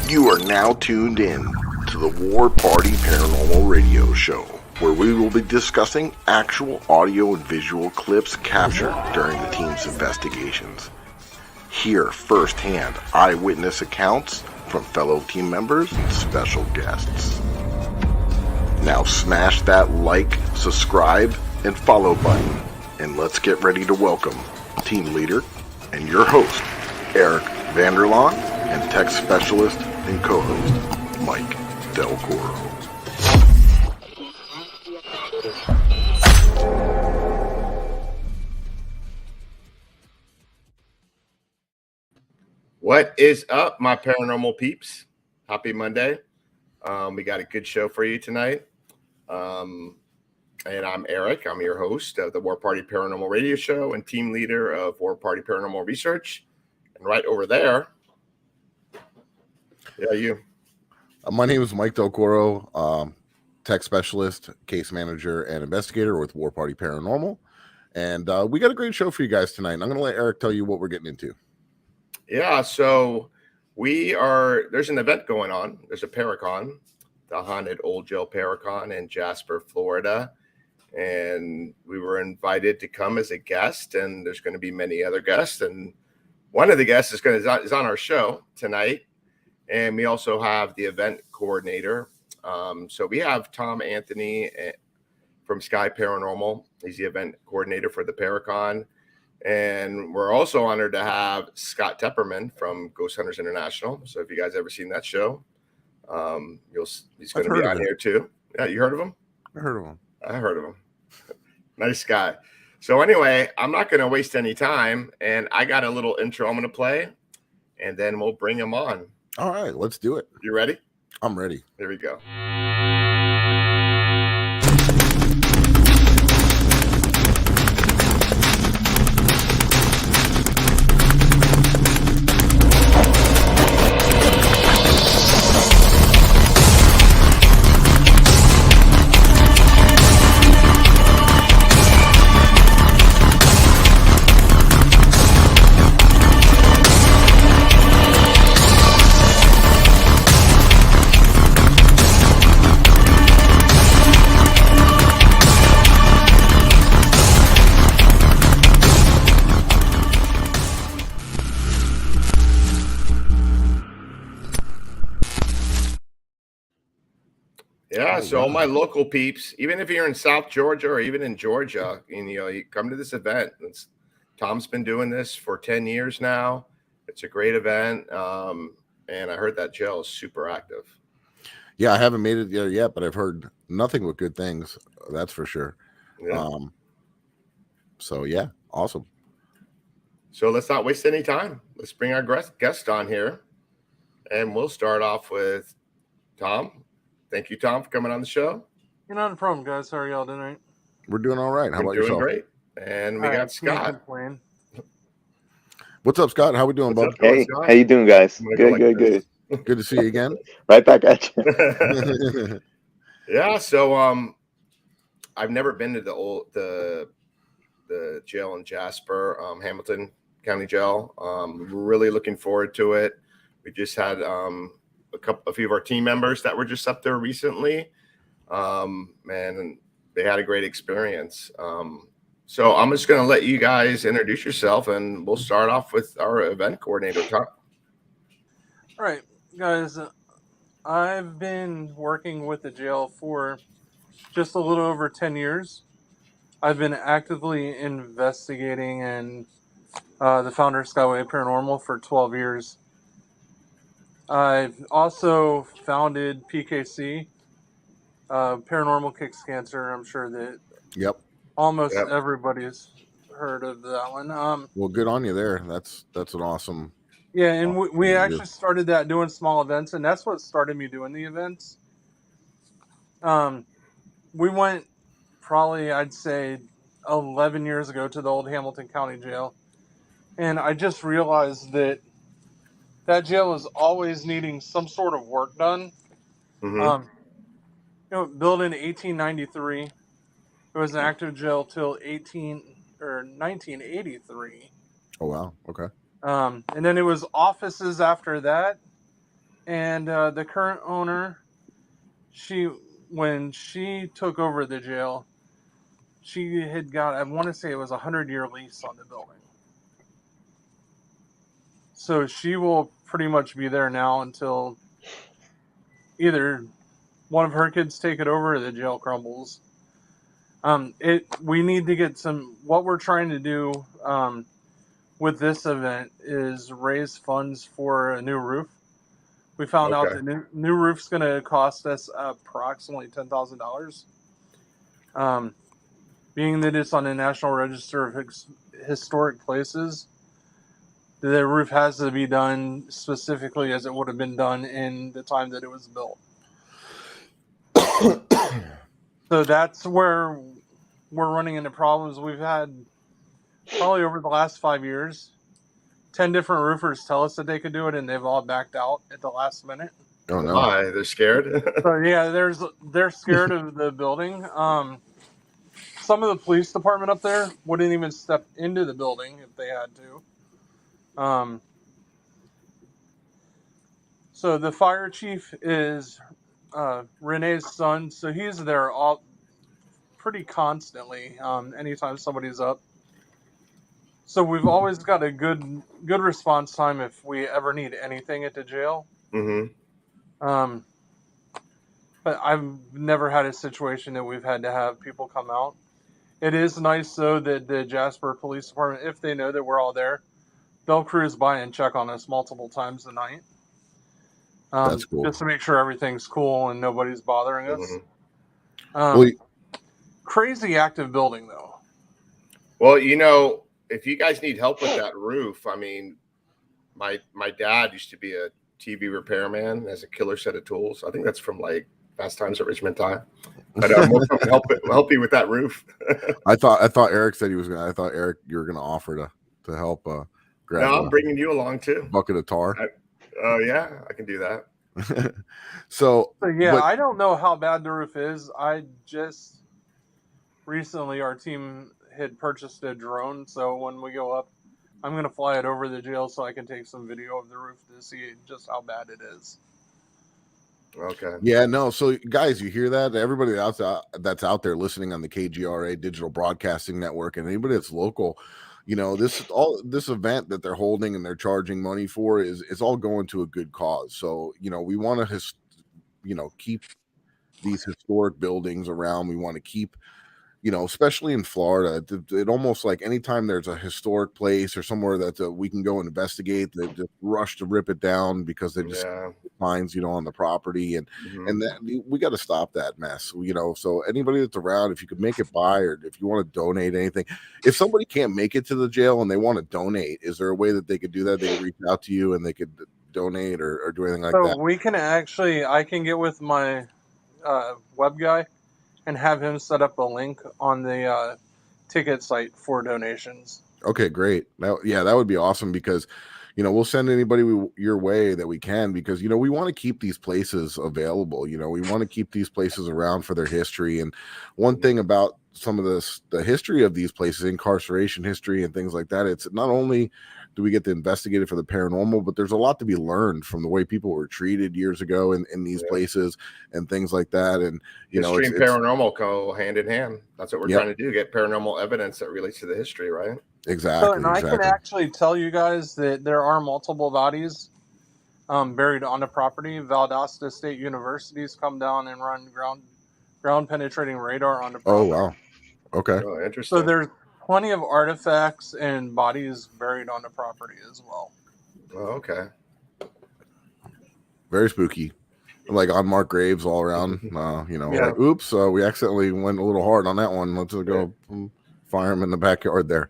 You are now tuned in to the War Party Paranormal Radio Show, where we will be discussing actual audio and visual clips captured during the team's investigations. Hear firsthand eyewitness accounts from fellow team members and special guests. Now smash that like, subscribe, and follow button, and let's get ready to welcome team leader and your host, Eric Vanderlaan, and tech specialist and co-host, Mike Del Coro. What is up, my paranormal peeps? Happy Monday. We got a good show for you tonight. And I'm Eric. I'm your host of the War Party Paranormal Radio Show and team leader of War Party Paranormal Research. And right over there, you. My name is Mike Del Coro, tech specialist, case manager, and investigator with War Party Paranormal. And we got a great show for you guys tonight. I'm going to let Eric tell you what we're getting into. Yeah, so there's an event going on. There's a Paracon, the haunted old jail Paracon in Jasper, Florida. And we were invited to come as a guest, and there's going to be many other guests. And one of the guests is on our show tonight. And we also have the event coordinator. So we have Tom Anthony from Sky Paranormal. He's the event coordinator for the Paracon. And we're also honored to have Scott Tepperman from Ghost Hunters International. So if you guys ever seen that show, he's going to be on here too. Yeah, you heard of him? I heard of him. Nice guy. So anyway, I'm not going to waste any time. And I got a little intro I'm going to play. And then we'll bring him on. All right, let's do it. You ready? I'm ready. Here we go. Yeah, so all my local peeps, even if you're in South Georgia or even in Georgia, you come to this event. Tom's been doing this for 10 years now. It's a great event, and I heard that jail is super active. Yeah, I haven't made it there yet, but I've heard nothing but good things. That's for sure. Yeah. So, yeah, awesome. So let's not waste any time. Let's bring our guest on here, and we'll start off with Tom. Thank you, Tom, for coming on the show. You're not a problem, guys. How are y'all doing? We're doing all right. How about yourself? Doing great. And we got Scott. What's up, Scott? How we doing, bud? Hey, how you doing, guys? Good. Good to see you again. Right back at you. Yeah, so I've never been to the jail in Jasper, Hamilton County Jail. Really looking forward to it. We just had a few of our team members that were just up there recently, and they had a great experience. So I'm just going to let you guys introduce yourself, and we'll start off with our event coordinator, Tom. All right, guys. I've been working with the jail for just a little over 10 years. I've been actively investigating and the founder of Skyway Paranormal for 12 years. I've also founded PKC, Paranormal Kicks Cancer. I'm sure that almost everybody's heard of that one. Well, good on you there. That's an awesome. Yeah, and we actually started that doing small events, and that's what started me doing the events. We went probably, I'd say, 11 years ago to the old Hamilton County Jail, and I just realized that jail is always needing some sort of work done. Mm-hmm. Built in 1893, it was an active jail till 1983. Oh wow! Okay. And then it was offices after that, And the current owner, when she took over the jail, she had got, I want to say it was a 100-year lease on the building. So she will pretty much be there now until either one of her kids take it over or the jail crumbles. We need to get what we're trying to do with this event is raise funds for a new roof. We found out the new roof's going to cost us approximately $10,000. Being that it's on the National Register of Historic Places, the roof has to be done specifically as it would have been done in the time that it was built. So that's where we're running into problems. We've had probably over the last 5 years, 10 different roofers tell us that they could do it, and they've all backed out at the last minute. Oh no! Why? They're scared. So yeah, they're scared of the building. Some of the police department up there wouldn't even step into the building if they had to. So the fire chief is Renee's son, so he's there all pretty constantly. Anytime somebody's up. So we've always got a good response time if we ever need anything at the jail. Mm-hmm. But I've never had a situation that we've had to have people come out. It is nice, though, that the Jasper Police Department, if they know that we're all there, they'll cruise by and check on us multiple times a night. That's cool. Just to make sure everything's cool and nobody's bothering us. Mm-hmm. Crazy active building, though. Well, if you guys need help with that roof, I mean, my dad used to be a TV repairman, has a killer set of tools. I think that's from like Fast Times at Richmond Time. But we'll help you with that roof. I thought Eric said he was gonna. I thought Eric, you were gonna offer to help. Grab I'm bringing you along too. Bucket of tar. Oh yeah, I can do that. So yeah, I don't know how bad the roof is. I just recently our team had purchased a drone, so when we go up, I'm gonna fly it over the jail so I can take some video of the roof to see just how bad it is. Okay. Yeah, no. So, guys, you hear that? Everybody that's out there listening on the KGRA Digital Broadcasting Network, and anybody that's local, this event that they're holding and they're charging money for is all going to a good cause. So, we want to, keep these historic buildings around. We want to keep, especially in Florida, it almost like anytime there's a historic place or somewhere that we can go and investigate, they just rush to rip it down because they just finds, on the property. And that, we got to stop that mess, so anybody that's around, if you could make it by, or if you want to donate anything, if somebody can't make it to the jail and they want to donate, is there a way that they could do that? They could reach out to you and they could donate or do anything like that? So we can I can get with my web guy and have him set up a link on the ticket site for donations. Okay, great. That would be awesome because, we'll send anybody your way that we can because, we want to keep these places available. We want to keep these places around for their history. And one thing about some of the history of these places, incarceration history and things like that, it's not only do we get to investigate it for the paranormal, but there's a lot to be learned from the way people were treated years ago in these places and things like that. And, history and paranormal go hand in hand. That's what we're trying to do, get paranormal evidence that relates to the history, right? Exactly. I can actually tell you guys that there are multiple bodies buried on the property. Valdosta State University's come down and run ground penetrating radar on the property. Oh, wow. Okay. Oh, interesting. So there's plenty of artifacts and bodies buried on the property as well. Oh, okay. Very spooky. Like unmarked graves all around. Like, oops, we accidentally went a little hard on that one. Let's go fire him in the backyard there.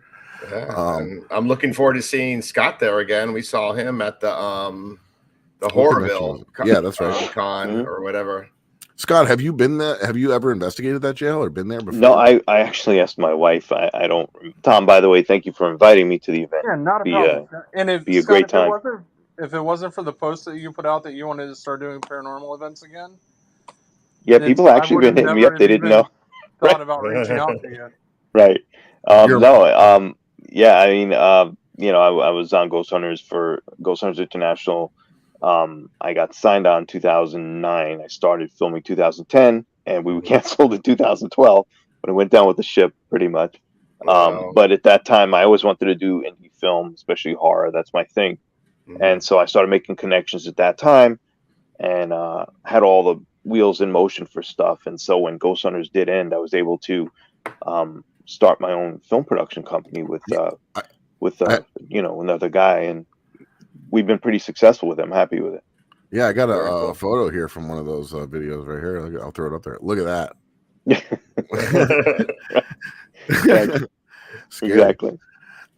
Yeah, I'm looking forward to seeing Scott there again. We saw him at the Horrorville that's right. con or whatever. Scott, have you been there? Have you ever investigated that jail or been there before? No, I actually asked my wife. I don't. Tom, by the way, thank you for inviting me to the event. Yeah, not a problem. And if be a great time. If it wasn't for the post that you put out that you wanted to start doing paranormal events again. Yeah, people actually been hitting me up. They didn't know. Thought about reaching out to you. Right. Yeah, I mean, I was on Ghost Hunters International I got signed on 2009. I started filming 2010, and we were canceled in 2012 when it went down with the ship, pretty much. Wow. But at that time, I always wanted to do indie film, especially horror. That's my thing. And so I started making connections at that time, and had all the wheels in motion for stuff. And so when Ghost Hunters did end, I was able to start my own film production company with Yeah, I, with I, another guy, and we've been pretty successful with it. I'm happy with it. yeah, I got Very a cool. photo here from one of those videos right here. I'll throw it up there. Look at that. Yeah, Scary. exactly.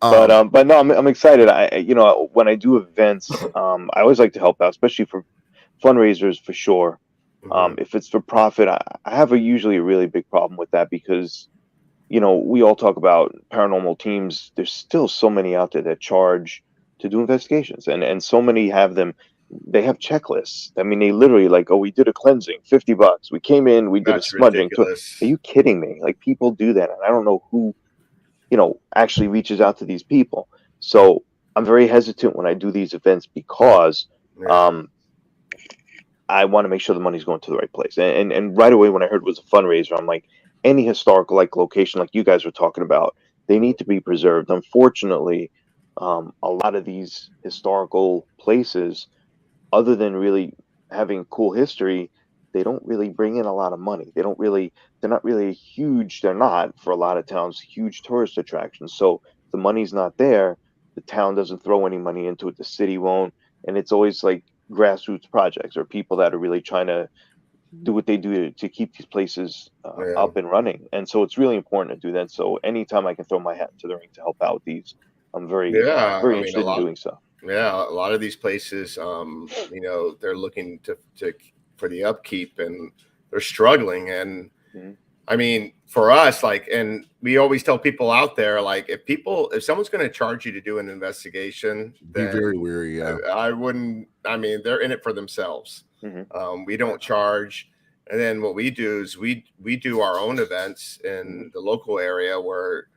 But no, I'm excited. When I do events, I always like to help out, especially for fundraisers for sure. If it's for profit, I have usually a really big problem with that because, we all talk about paranormal teams. There's still so many out there that charge to do investigations, and so many have them. They have checklists. I mean, they literally like, oh, we did a cleansing, $50. We came in, we did a That's smudging. Are ridiculous. you kidding me? Like people do that, and I don't know who actually reaches out to these people. So I'm very hesitant when I do these events because Yeah. I want to make sure the money's going to the right place. And right away when I heard it was a fundraiser, I'm like, any historical like location like you guys were talking about, they need to be preserved. Unfortunately, a lot of these historical places, other than really having cool history, they don't really bring in a lot of money. They're not really huge. They're not, for a lot of towns, huge tourist attractions. So the money's not there. The town doesn't throw any money into it. The city won't. And it's always like grassroots projects or people that are really trying to do what they do to keep these places Yeah. up and running. And so it's really important to do that. So anytime I can throw my hat into the ring to help out these, I'm very, Yeah. very I mean, a interested in lot. doing so. Yeah, a lot of these places, they're looking to for the upkeep, and they're struggling. And Mhm. I mean, for us, like, and we always tell people out there, like, if someone's going to charge you to do an investigation, Be very then weary. Yeah. I wouldn't. I mean, they're in it for themselves. Mhm. We don't charge. And then what we do is we do our own events in the local area where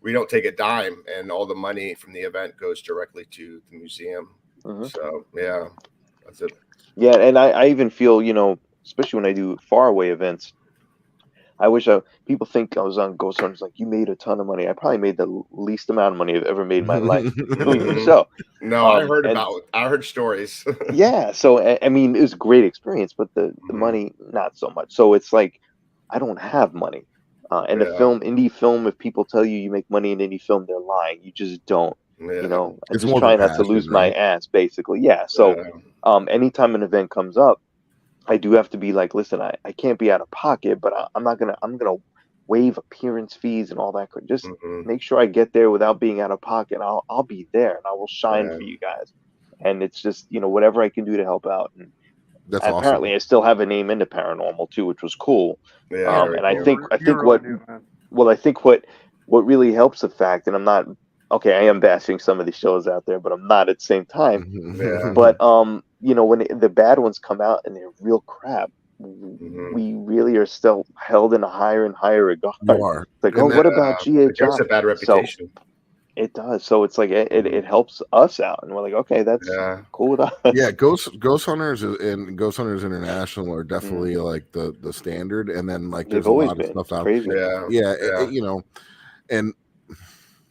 we don't take a dime, and all the money from the event goes directly to the museum. Mhm. So yeah, that's it. Yeah, and I even feel, especially when I do faraway events, I wish people think I was on Ghost Hunters like you made a ton of money. I probably made the least amount of money I've ever made in my life doing the Mhm. show. No, And I heard stories. yeah, so I mean, it was a great experience, but the Mhm. money not so much. So it's like I don't have money. And the Yeah, indie film, if people tell you you make money in indie film, they're lying. You just don't. yeah, I'm It's just more of a trying not to passion, lose my right? ass, basically. Yeah. So yeah. anytime an event comes up, I do have to be like, listen, I can't be out of pocket, but I'm gonna waive appearance fees and all that. Just Hmm. make sure I get there without being out of pocket. I'll be there and I will shine Yeah, for you guys. And it's just whatever I can do to help out. And That's awesome. apparently, I still have a name into paranormal too, which was cool. yeah, Yeah, very And I cool. think you really do, man. I think what really helps the fact, and I'm not okay. I am bashing some of these shows out there, but I'm not at the same time. Yeah. But when the bad ones come out and they're real crap, Hmm. we really are still held in a higher and higher regard. You are. It's like, oh, And that, what about It gives GHI? a bad So reputation. it does. So it's like Mhm. it helps us out, and we're like, okay, that's Yeah. cool with us. yeah, Ghost Hunters and Ghost Hunters International are Mhm. definitely like the standard. And then like They've there's a always lot of been. stuff It's out. crazy. Yeah. Yeah, Yeah. and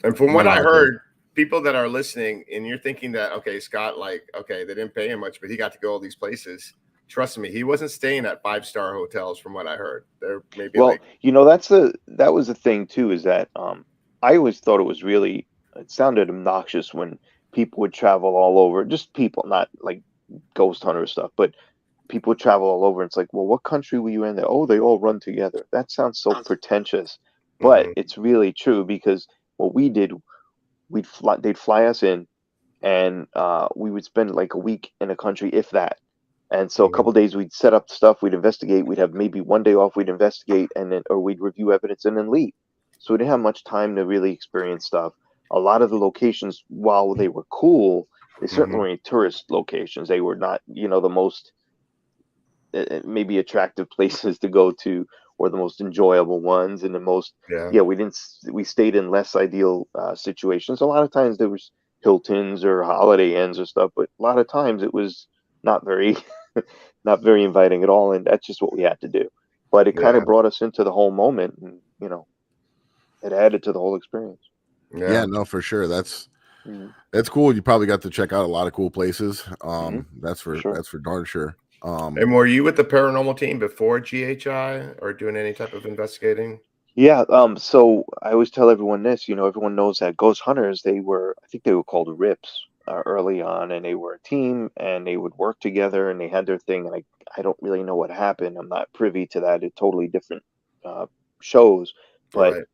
And from what when I I was like, heard, people that are listening, and you're thinking that, okay, Scott, like, okay, they didn't pay him much, but he got to go all these places. Trust me, he wasn't staying at 5-star hotels, from what I heard. There maybe Well, like, that was the thing too, is that I always thought it sounded obnoxious when people would travel all over, just people, not like ghost hunter stuff, but people would travel all over. And it's like, well, what country were you in there? Oh, they all run together. That sounds so pretentious, but mhm, it's really true because what we did, they'd fly us in, and we would spend like a week in a country, if that. And so a mhm, couple days we'd set up stuff, we'd investigate, we'd have maybe one day off, we'd investigate, and then or we'd review evidence and then leave. So we didn't have much time to really experience stuff. A lot of the locations, while they were cool, they certainly mhm, weren't tourist locations. They were not, the most maybe attractive places to go to, or the most enjoyable ones, and the most. yeah, Yeah, we stayed in less ideal situations. A lot of times there was Hiltons or Holiday Inns or stuff, but a lot of times it was not very not very inviting at all, and that's just what we had to do. But it kind Yeah. of brought us into the whole moment, and it added to the whole experience. Yeah, no, for sure. That's Mhm. cool. You probably got to check out a lot of cool places. That's for Sure. darn sure. And were you with the paranormal team before GHI or doing any type of investigating? Yeah, so I always tell everyone this, everyone knows that Ghost Hunters, I think they were called Rips early on, and they were a team and they would work together and they had their thing. And I don't really know what happened. I'm not privy to that. It's totally different uh, shows, but Right.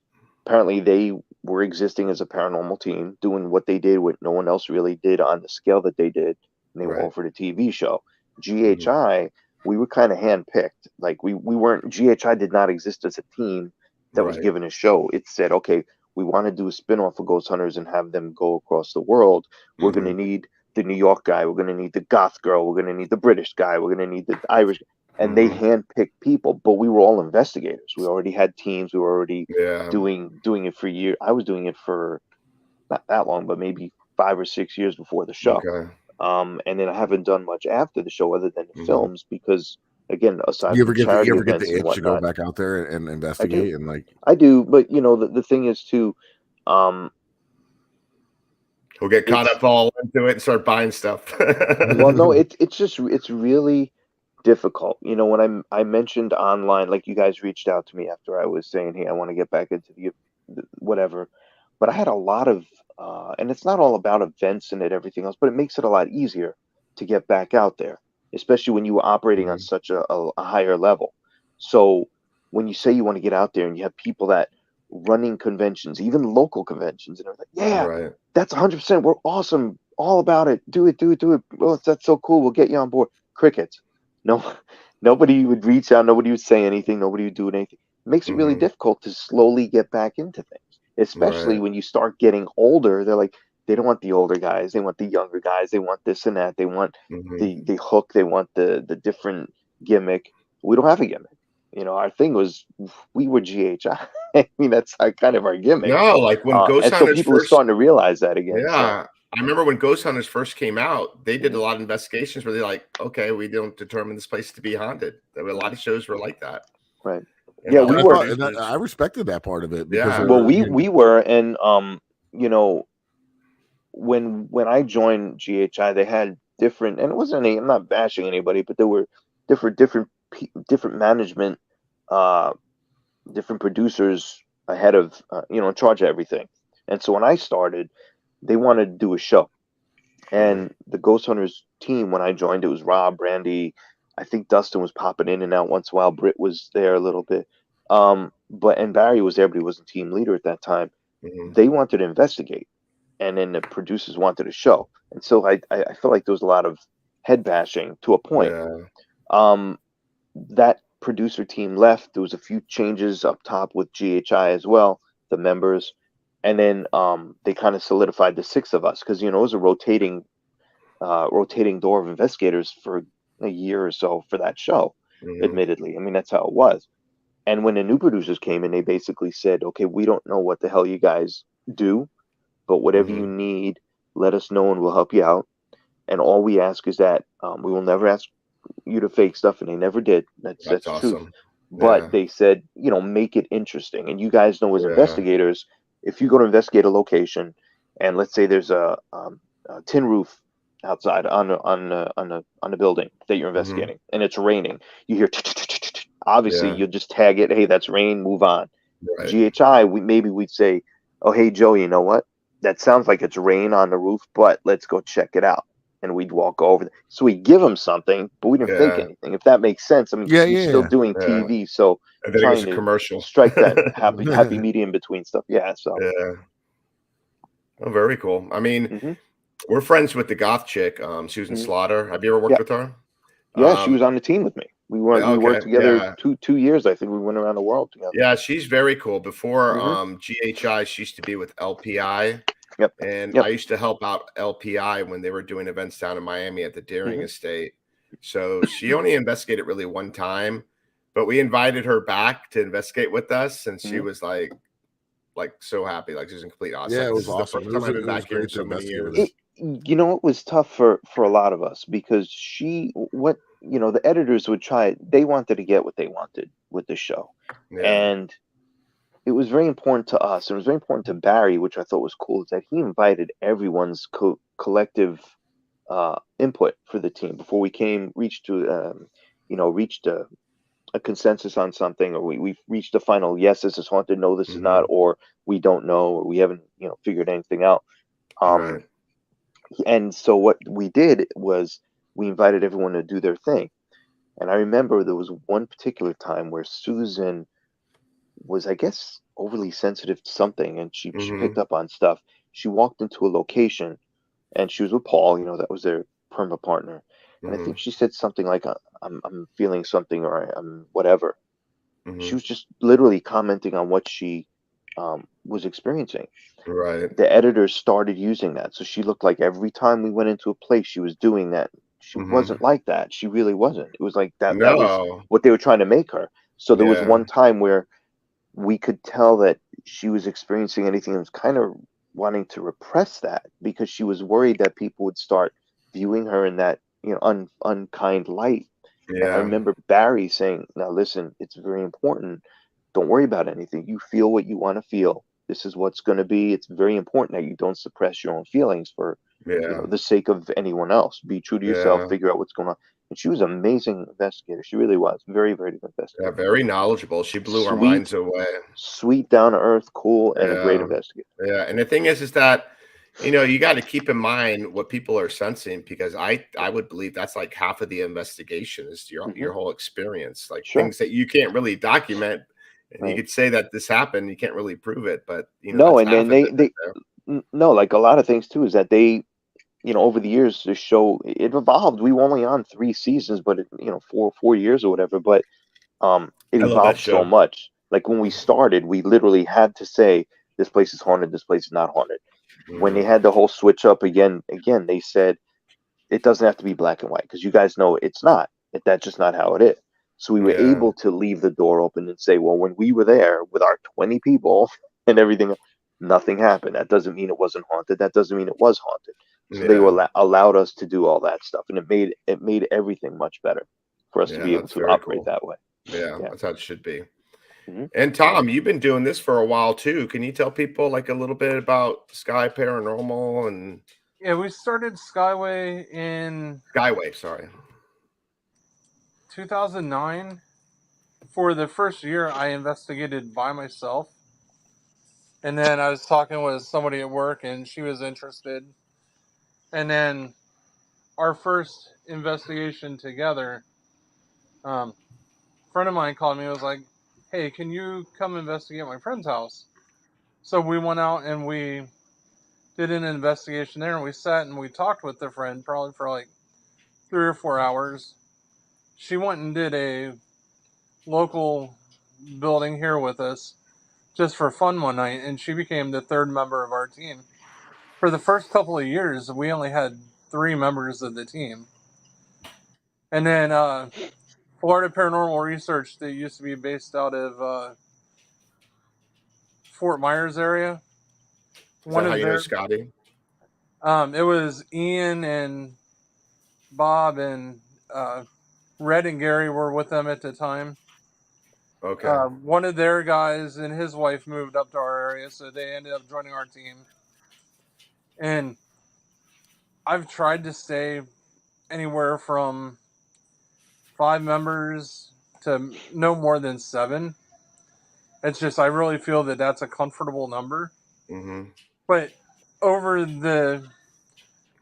apparently they were existing as a paranormal team, doing what they did, what no one else really did on the scale that they did, and they were Right. offered a TV show. Mhm. GHI, we were kind of handpicked. Like we weren't GHI did not exist as a team that was Right. given a show. It said, okay, we want to do a spin-off of Ghost Hunters and have them go across the world. We're going to Mhm. need the New York guy. We're going to need the goth girl. We're going to need the British guy. We're going to need the Irish. And they Mhm. handpicked people, but we were all investigators. We already had teams. We were already Yeah. doing it for years. I was doing it for not that long, but maybe 5 or 6 years before the show. Okay. And then I haven't done much after the show other than the Mhm. films because, again, aside You from ever get charity the events and itch to go whatnot, back out there and I do. investigate and like I do. But the thing is too, um, We'll get caught it's up all into it and start buying stuff. well, no, it's really difficult. When I mentioned online, like you guys reached out to me after I was saying, hey, I want to get back into the whatever, but I had a lot of, and it's not all about events and everything else, but it makes it a lot easier to get back out there, especially when you were operating on Mhm. such a higher level. So when you say you want to get out there and you have people that running conventions, even local conventions, and they're like, yeah, Right. that's 100%. We're awesome. All about it. Do it, do it, do it. Oh, that's so cool. We'll get you on board. Crickets. No, nobody would reach out. Nobody would say anything. Nobody would do anything. It makes it really Mhm. difficult to slowly get back into things, especially Right. when you start getting older. They're like, they don't want the older guys. They want the younger guys. They want this and that. They want Mhm. the hook. They want the different gimmick. We don't have a gimmick. Our thing was we were GHI. I mean, that's kind of our gimmick. No, like when Ghost And so Hunters people are first starting to realize that again. So yeah. I remember when Ghost Hunters first came out, they did a mhm, lot of investigations where they're like, okay, we don't determine this place to be haunted. There were a lot mhm, of shows were like that. right. And Yeah, all we and I the were. thought and producers I respected that part of it because yeah. Well, we you we were, and you know, when I joined GHI, they had different, and it wasn't any. I'm not bashing anybody, but there were different management, uh, different producers ahead of, in charge of everything. And so when I started, they wanted to do a show, Mhm. and the Ghost Hunters team when I joined, it was Rob, Brandy. I think Dustin was popping in and out once in a while. Britt was there a little bit, but and Barry was there, but he wasn't team leader at that time. Mhm. They wanted to investigate, and then the producers wanted a show, and so I feel like there was a lot of head bashing to a point. Yeah. Um, that producer team left. There was a few changes up top with GHI as well, the members, and then they kind of solidified the six of us because it was a rotating door of investigators for a year or so for that show. Mhm. Admittedly, I mean that's how it was. And when the new producers came in, they basically said, "Okay, we don't know what the hell you guys do, but whatever you Mhm. need, let us know and we'll help you out. And all we ask is that we will never ask you to fake stuff, and they never did. That's That's truth. awesome. But Yeah. they said, make it interesting. And you guys know as Yeah. investigators, if you go to investigate a location, and let's say there's a tin roof outside on the building that you're Mhm. investigating, and it's raining, you hear obviously Yeah. you'll just tag it. Hey, that's rain. Move on. Right. GHI, we'd say, oh hey Joe, you know what? That sounds like it's rain on the roof, but let's go check it out. And we'd walk over. So we give them something, but we didn't think Yeah. anything. If that makes sense. I mean, yeah, because we're yeah, still yeah. doing Yeah. TV, so And then it goes trying to to commercial. strike that happy medium between stuff. Yeah. So. Yeah. Oh, very cool. I mean, hmm we're friends with the goth chick, Susan hmm Slaughter. Have you ever worked Yeah. with her? Yeah. She was Um, on the team with me. We okay. worked together Yeah. 2 years. I think we went around the world together. Yeah, she's very cool. Before hmm GHI, she used to be with LPI. Yep. And I Yep. used to help out LPI when they were doing events down in Miami at the Deering hmm Estate. So she only investigated really one time, but we invited her back to investigate with us, and she hmm was like so happy, like she's in complete awe. It's Yeah, like it this was is the awesome. first time I've been It was back here in great to so many investigate with years. her. You know, it was tough for a lot of us because the editors would try. They wanted to get what they wanted with the show, Yeah. and it was very important to us. It was very important to Barry, which I thought was cool, is that he invited everyone's collective input for the team before we reached a consensus on something, or we've reached a final yes, this is haunted, no, this is not, or we don't know, or we haven't figured anything out. Right. And so what we did was we invited everyone to do their thing. And I remember there was one particular time where Susan was, I guess, overly sensitive to something, and she picked up on stuff. She walked into a location, and she was with Paul, that was their perma partner. And I think she said something like, I'm feeling something, or I'm whatever. She was just literally commenting on what she was experiencing. Right. The editors started using that. So she looked like every time we went into a place, she was doing that. She wasn't like that. She really wasn't. It was like that was No. what they were trying to make her. So there was Yeah. one time where we could tell that she was experiencing anything and was kind of wanting to repress that because she was worried that people would start viewing her in that unkind light. And I Yeah. remember Barry saying, now listen, it's very important. Don't worry about anything. You feel what you want to feel. This is what's going to be. It's very important that you don't suppress your own feelings for Yeah. the sake of anyone else. Be true to yourself, Yeah. figure out what's going on. And she was an amazing investigator. She really was. Very, very good Yeah. investigator. Very knowledgeable. She blew our Sweet, minds away. sweet, down to earth, cool, and a great Yeah. investigator. Yeah. And the thing is that, you got to keep in mind what people are sensing, because I would believe that's like half of the investigation is your whole experience, like Sure. things that you can't really document. And you Right. could say that this happened, you can't really prove it, but No, that's and then half of it right there. no, like a lot of things too, is that they, over the years, the show, it evolved. We were only on 3 seasons, but it, 4 years or whatever, but it I love that evolved so show. much. Like when we started, we literally had to say this place is haunted, this place is not haunted. When they had the whole switch up again, they said it doesn't have to be black and white because you guys know it's not. That's just not how it is. So we were Yeah. able to leave the door open and say, well, when we were there with our 20 people and everything, nothing happened. That doesn't mean it wasn't haunted. That doesn't mean it was haunted. So they Yeah. allowed us to do all that stuff, and it made everything much better for us to Yeah. be able That's to very operate cool. that way. Yeah. Yeah. That's how it should be. hmm And Tom, you've been doing this for a while too. Can you tell people like a little bit about Sky Paranormal and Yeah, we started Skyway in Skyway? Sorry. 2009. For the first year, I investigated by myself. And then I was talking with somebody at work, and she was interested. And then our first investigation together, a friend of mine called me and was like, hey, can you come investigate my friend's house? So we went out and we did an investigation there, and we sat and we talked with the friend probably for like 3 or 4 hours. She went and did a local building here with us just for fun one night, and she became the third member of our team. For the first couple of years, we only had 3 members of the team. And then Florida Paranormal Research, that used to be based out of Fort Myers area. Is that One how of you know their, Scotty? it was Ian and Bob and Red and Gary were with them at the time. Okay. One of their guys and his wife moved up to our area, so they ended up joining our team. And I've tried to stay anywhere from 5 members to no more than 7. It's just I really feel that that's a comfortable number. Mm-hmm. But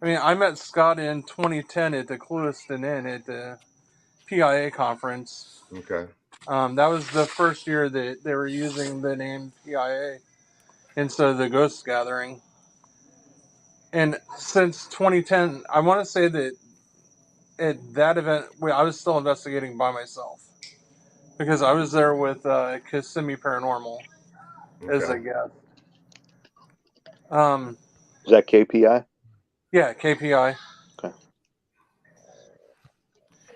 I met Scott in 2010 at the Clewiston Inn at the PIA conference. Okay. That was the first year that they were using the name PIA instead of the Ghost Gathering. And since 2010, I want to say that at that event, I was still investigating by myself because I was there with Kissimmee Paranormal as a Okay. guest. Um, Is that KPI? yeah, KPI. Okay.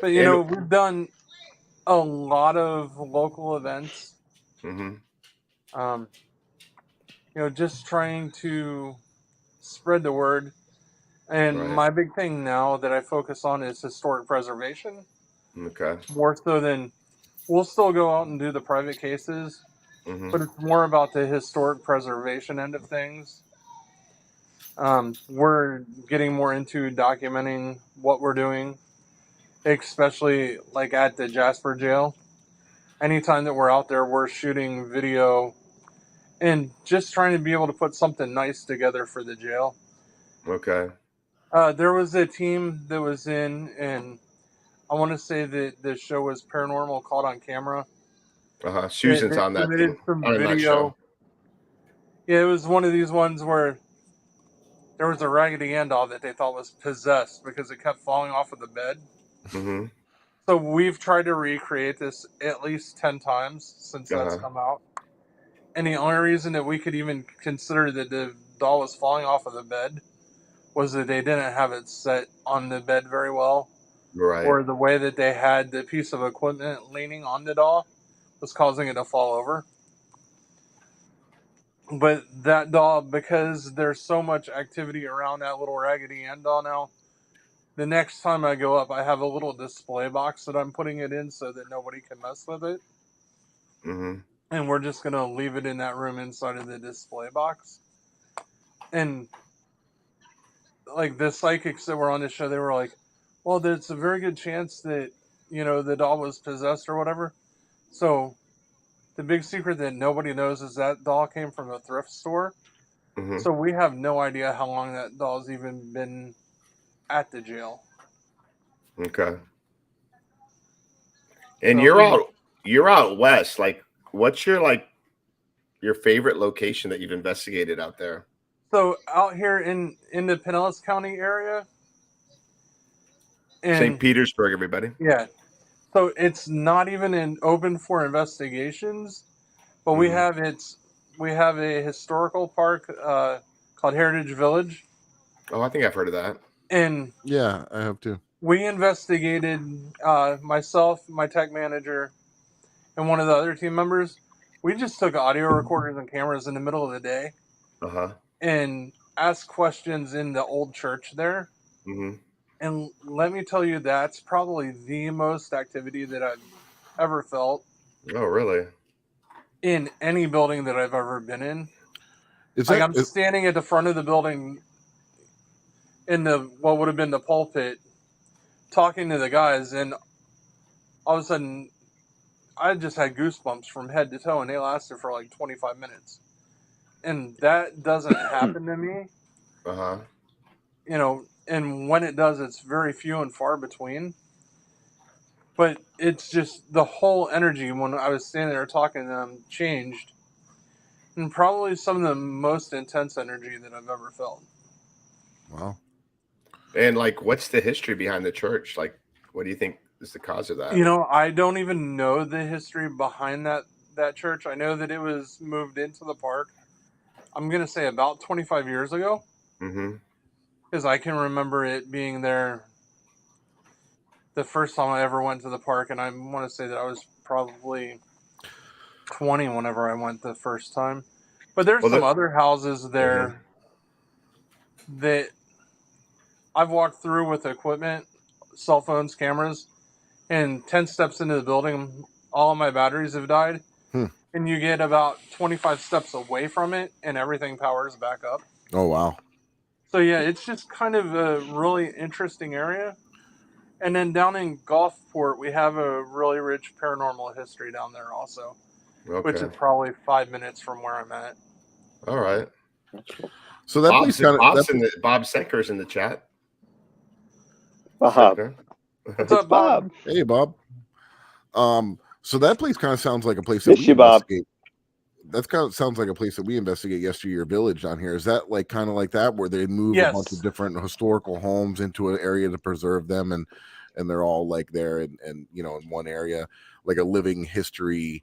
But And we've done a lot of local events. mm-hmm. Just trying to spread the word. And Right. my big thing now that I focus on is historic preservation, Okay. more so than we'll still go out and do the private cases, Mm-hmm. but it's more about the historic preservation end of things. We're getting more into documenting what we're doing, especially like at the Jasper jail. Anytime that we're out there, we're shooting video and just trying to be able to put something nice together for the jail. Okay. There was a team that was in, and I want to say that the show was Paranormal Caught on Camera. Susan's They on that submitted team. some On that show. video. Yeah, it was one of these ones where there was a Raggedy Ann doll that they thought was possessed because it kept falling off of the bed. Mm-hmm. So we've tried to recreate this at least 10 times since that's come out. And the only reason that we could even consider that the doll was falling off of the bed was that they didn't have it set on the bed very well. Right. Or the way that they had the piece of equipment leaning on the doll was causing it to fall over. But that doll, because there's so much activity around that little Raggedy Ann doll now, the next time I go up, I have a little display box that I'm putting it in so that nobody can mess with it. Mm-hmm. And we're just going to leave it in that room inside of the display box. And like the psychics that were on the show, they were like, well, there's a very good chance that, you know, the doll was possessed or whatever. So the big secret that nobody knows is that doll came from a thrift store. Mm-hmm. So we have no idea how long that doll's even been at the jail. Okay. And So, you're out west. Like, what's your favorite location that you've investigated out there? So out here in the Pinellas County area, St. and Petersburg, everybody. yeah, so it's not even open for investigations, but we have a historical park called Heritage Village, Oh, I think I've heard of that. and Yeah, I have too. we investigated myself, my tech manager, and one of the other team members. We just took audio recorders and cameras in the middle of the day Uh-huh. and asked questions in the old church there. Mm-hmm. And let me tell you, that's probably the most activity that I've ever felt Oh, really? in any building that I've ever been in. Is Like that I'm standing at the front of the building in the what would have been the pulpit, talking to the guys, and all of a sudden, I just had goosebumps from head to toe, and they lasted for like 25 minutes. And that doesn't happen to me, Uh-huh. you know. And when it does, it's very few and far between. But it's just the whole energy when I was standing there talking to them changed. And probably some of the most intense energy that I've ever felt. wow? And what's the history behind the church? Like, what do you think is the cause of that? You know, I don't even know the history behind that church. I know that it was moved into the park, I'm going to say about 25 years ago. Mm-hmm. Because I can remember it being there the first time I ever went to the park. And I want to say that I was probably 20 whenever I went the first time. But there's some other houses there that I've walked through with equipment, cell phones, cameras, and 10 steps into the building, all of my batteries have died. And you get about 25 steps away from it, and everything powers back up. Oh, wow. So, yeah, it's just kind of a really interesting area. And then down in Gulfport, we have a really rich paranormal history down there also, which is probably 5 minutes from where I'm at. All right. So that Bob Senker's in the chat. Uh-huh. What's up, Bob? Hey, Bob. So that place kind of sounds like a place that Miss we you, Bob. investigate. That kind of sounds like a place that we investigate yesteryear village down here. Is that kind of like that where they move a bunch of different historical homes into an area to preserve them and they're all there and in one area, like a living history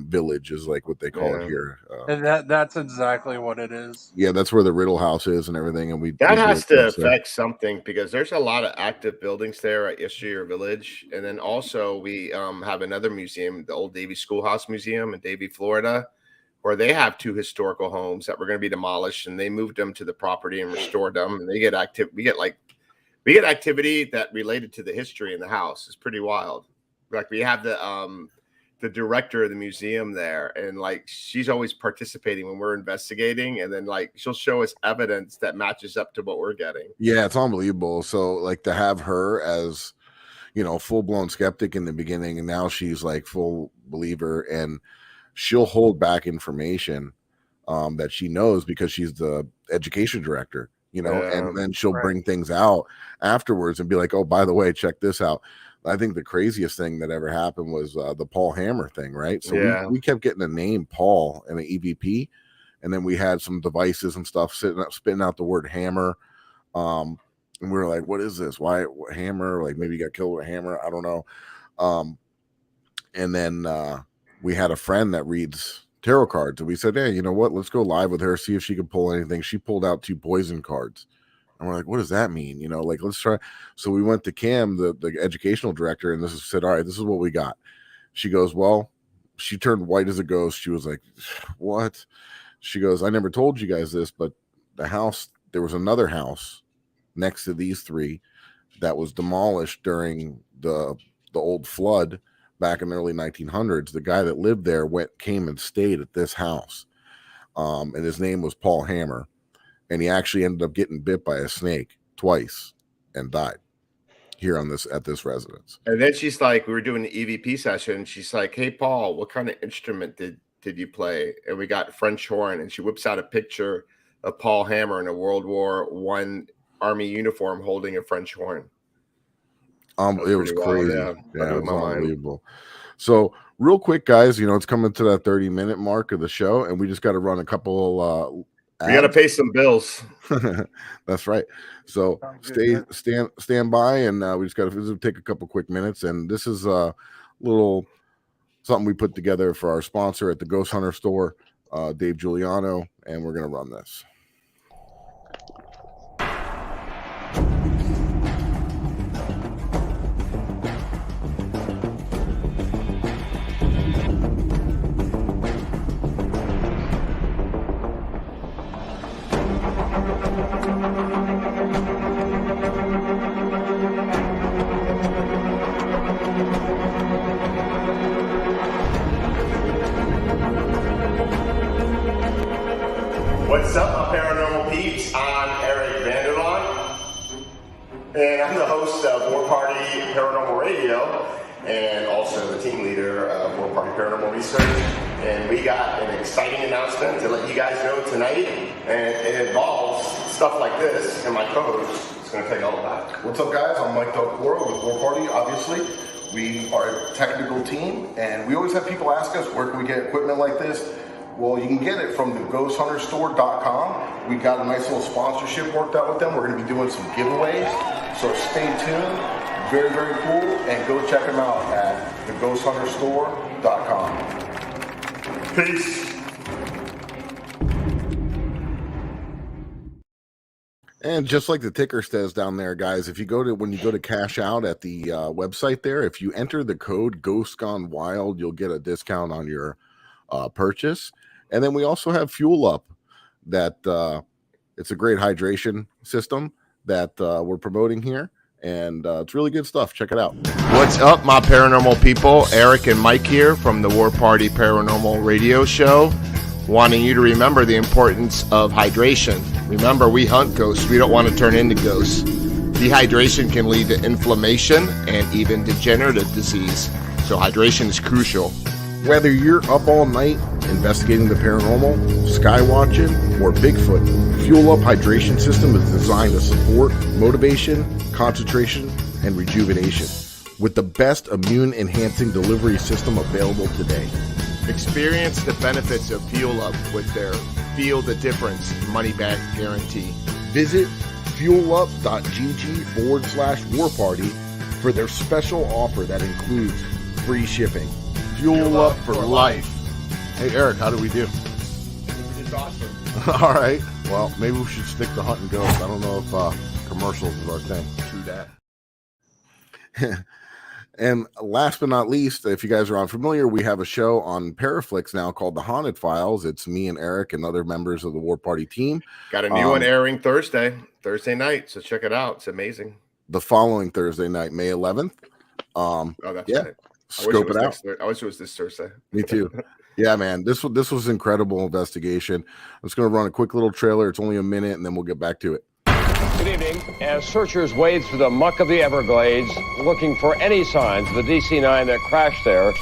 village is like what they call it here. And that's exactly what it is. Yeah, that's where the Riddle House is and everything. And that has to affect something because there's a lot of active buildings there at Yesteryear Village. And then also we have another museum, the old Davie Schoolhouse Museum in Davie, Florida, or they have 2 historical homes that were going to be demolished, and they moved them to the property and restored them. And they get active. We get activity that related to the history in the house. It's pretty wild. Like we have the director of the museum there, and like she's always participating when we're investigating, and then like she'll show us evidence that matches up to what we're getting. Yeah, it's unbelievable. So like to have her as, you know, full-blown skeptic in the beginning, and now she's like full believer, and she'll hold back information that she knows because she's the education director, you know, and then she'll bring things out afterwards and be like, oh, by the way, check this out. I think the craziest thing that ever happened was the Paul Hammer thing, right? So we kept getting the name Paul and an EVP, and then we had some devices and stuff spitting out the word hammer. And we were like, what is this? Why hammer? Like maybe you got killed with a hammer. I don't know. And then we had a friend that reads tarot cards, and we said, hey, you know what? Let's go live with her, see if she could pull anything. She pulled out 2 poison cards. And we're like, what does that mean? You know, like, let's try. So we went to Cam, the educational director, and said, all right, this is what we got. She goes, well, she turned white as a ghost. She was like, what? She goes, I never told you guys this, but there was another house next to these 3 that was demolished during the old flood back in the early 1900s. The guy that lived there came and stayed at this house. And his name was Paul Hammer. And he actually ended up getting bit by a snake twice and died here at this residence. And then she's like, we were doing an EVP session. She's like, hey, Paul, what kind of instrument did you play? And we got French horn. And she whips out a picture of Paul Hammer in a World War I Army uniform holding a French horn. It was crazy. Yeah, it was unbelievable. So real quick, guys, you know, it's coming to that 30-minute mark of the show, and we just got to run a couple we got to pay some bills. That's right. So stand by, and we just got to take a couple quick minutes. And this is a little something we put together for our sponsor at the Ghost Hunter store, Dave Giuliano, and we're going to run this. What's up, my paranormal peeps? I'm Eric Vanderlaan, and I'm the host of War Party Paranormal Radio, and also the team leader of War Party Paranormal Research. And we got an exciting announcement to let you guys know tonight, and it involves stuff like this, and my co-host is going to tell you all about it. What's up, guys? I'm Mike Del Coro with War Party, obviously. We are a technical team, and we always have people ask us, where can we get equipment like this? Well, you can get it from the ghosthunterstore.com. We got a nice little sponsorship worked out with them. We're going to be doing some giveaways, so stay tuned. Very, very cool, and go check them out at theghosthunterstore.com. Peace. And just like the ticker says down there, guys, when you go to cash out at the website there, if you enter the code Ghost Gone Wild, you'll get a discount on your purchase. And then we also have Fuel Up, that it's a great hydration system that we're promoting here, and it's really good stuff. Check it out. What's up, my paranormal people? Eric and Mike here from the War Party Paranormal Radio Show, wanting you to remember the importance of hydration. Remember, we hunt ghosts. We don't want to turn into ghosts. Dehydration can lead to inflammation and even degenerative disease, so hydration is crucial. Whether you're up all night investigating the paranormal, sky watching, or Bigfoot, Fuel Up Hydration System is designed to support motivation, concentration, and rejuvenation with the best immune-enhancing delivery system available today. Experience the benefits of Fuel Up with their Feel the Difference money-back guarantee. Visit fuelup.gg/warparty for their special offer that includes free shipping. Fuel Up for life. Hey, Eric, how do we do? We did awesome. All right. Well, maybe we should stick to hunting ghosts. I don't know if commercials is our thing. True that. And last but not least, if you guys are unfamiliar, we have a show on Paraflix now called The Haunted Files. It's me and Eric and other members of the War Party team. Got a new one airing Thursday night. So check it out. It's amazing. The following Thursday night, May 11th. Oh, that's right. Scope it out. I wish it was this Thursday. Me too. Yeah, man. This was incredible investigation. I'm just going to run a quick little trailer. It's only a minute, and then we'll get back to it. Good evening. As searchers wade through the muck of the Everglades, looking for any signs of the DC-9 that crashed there,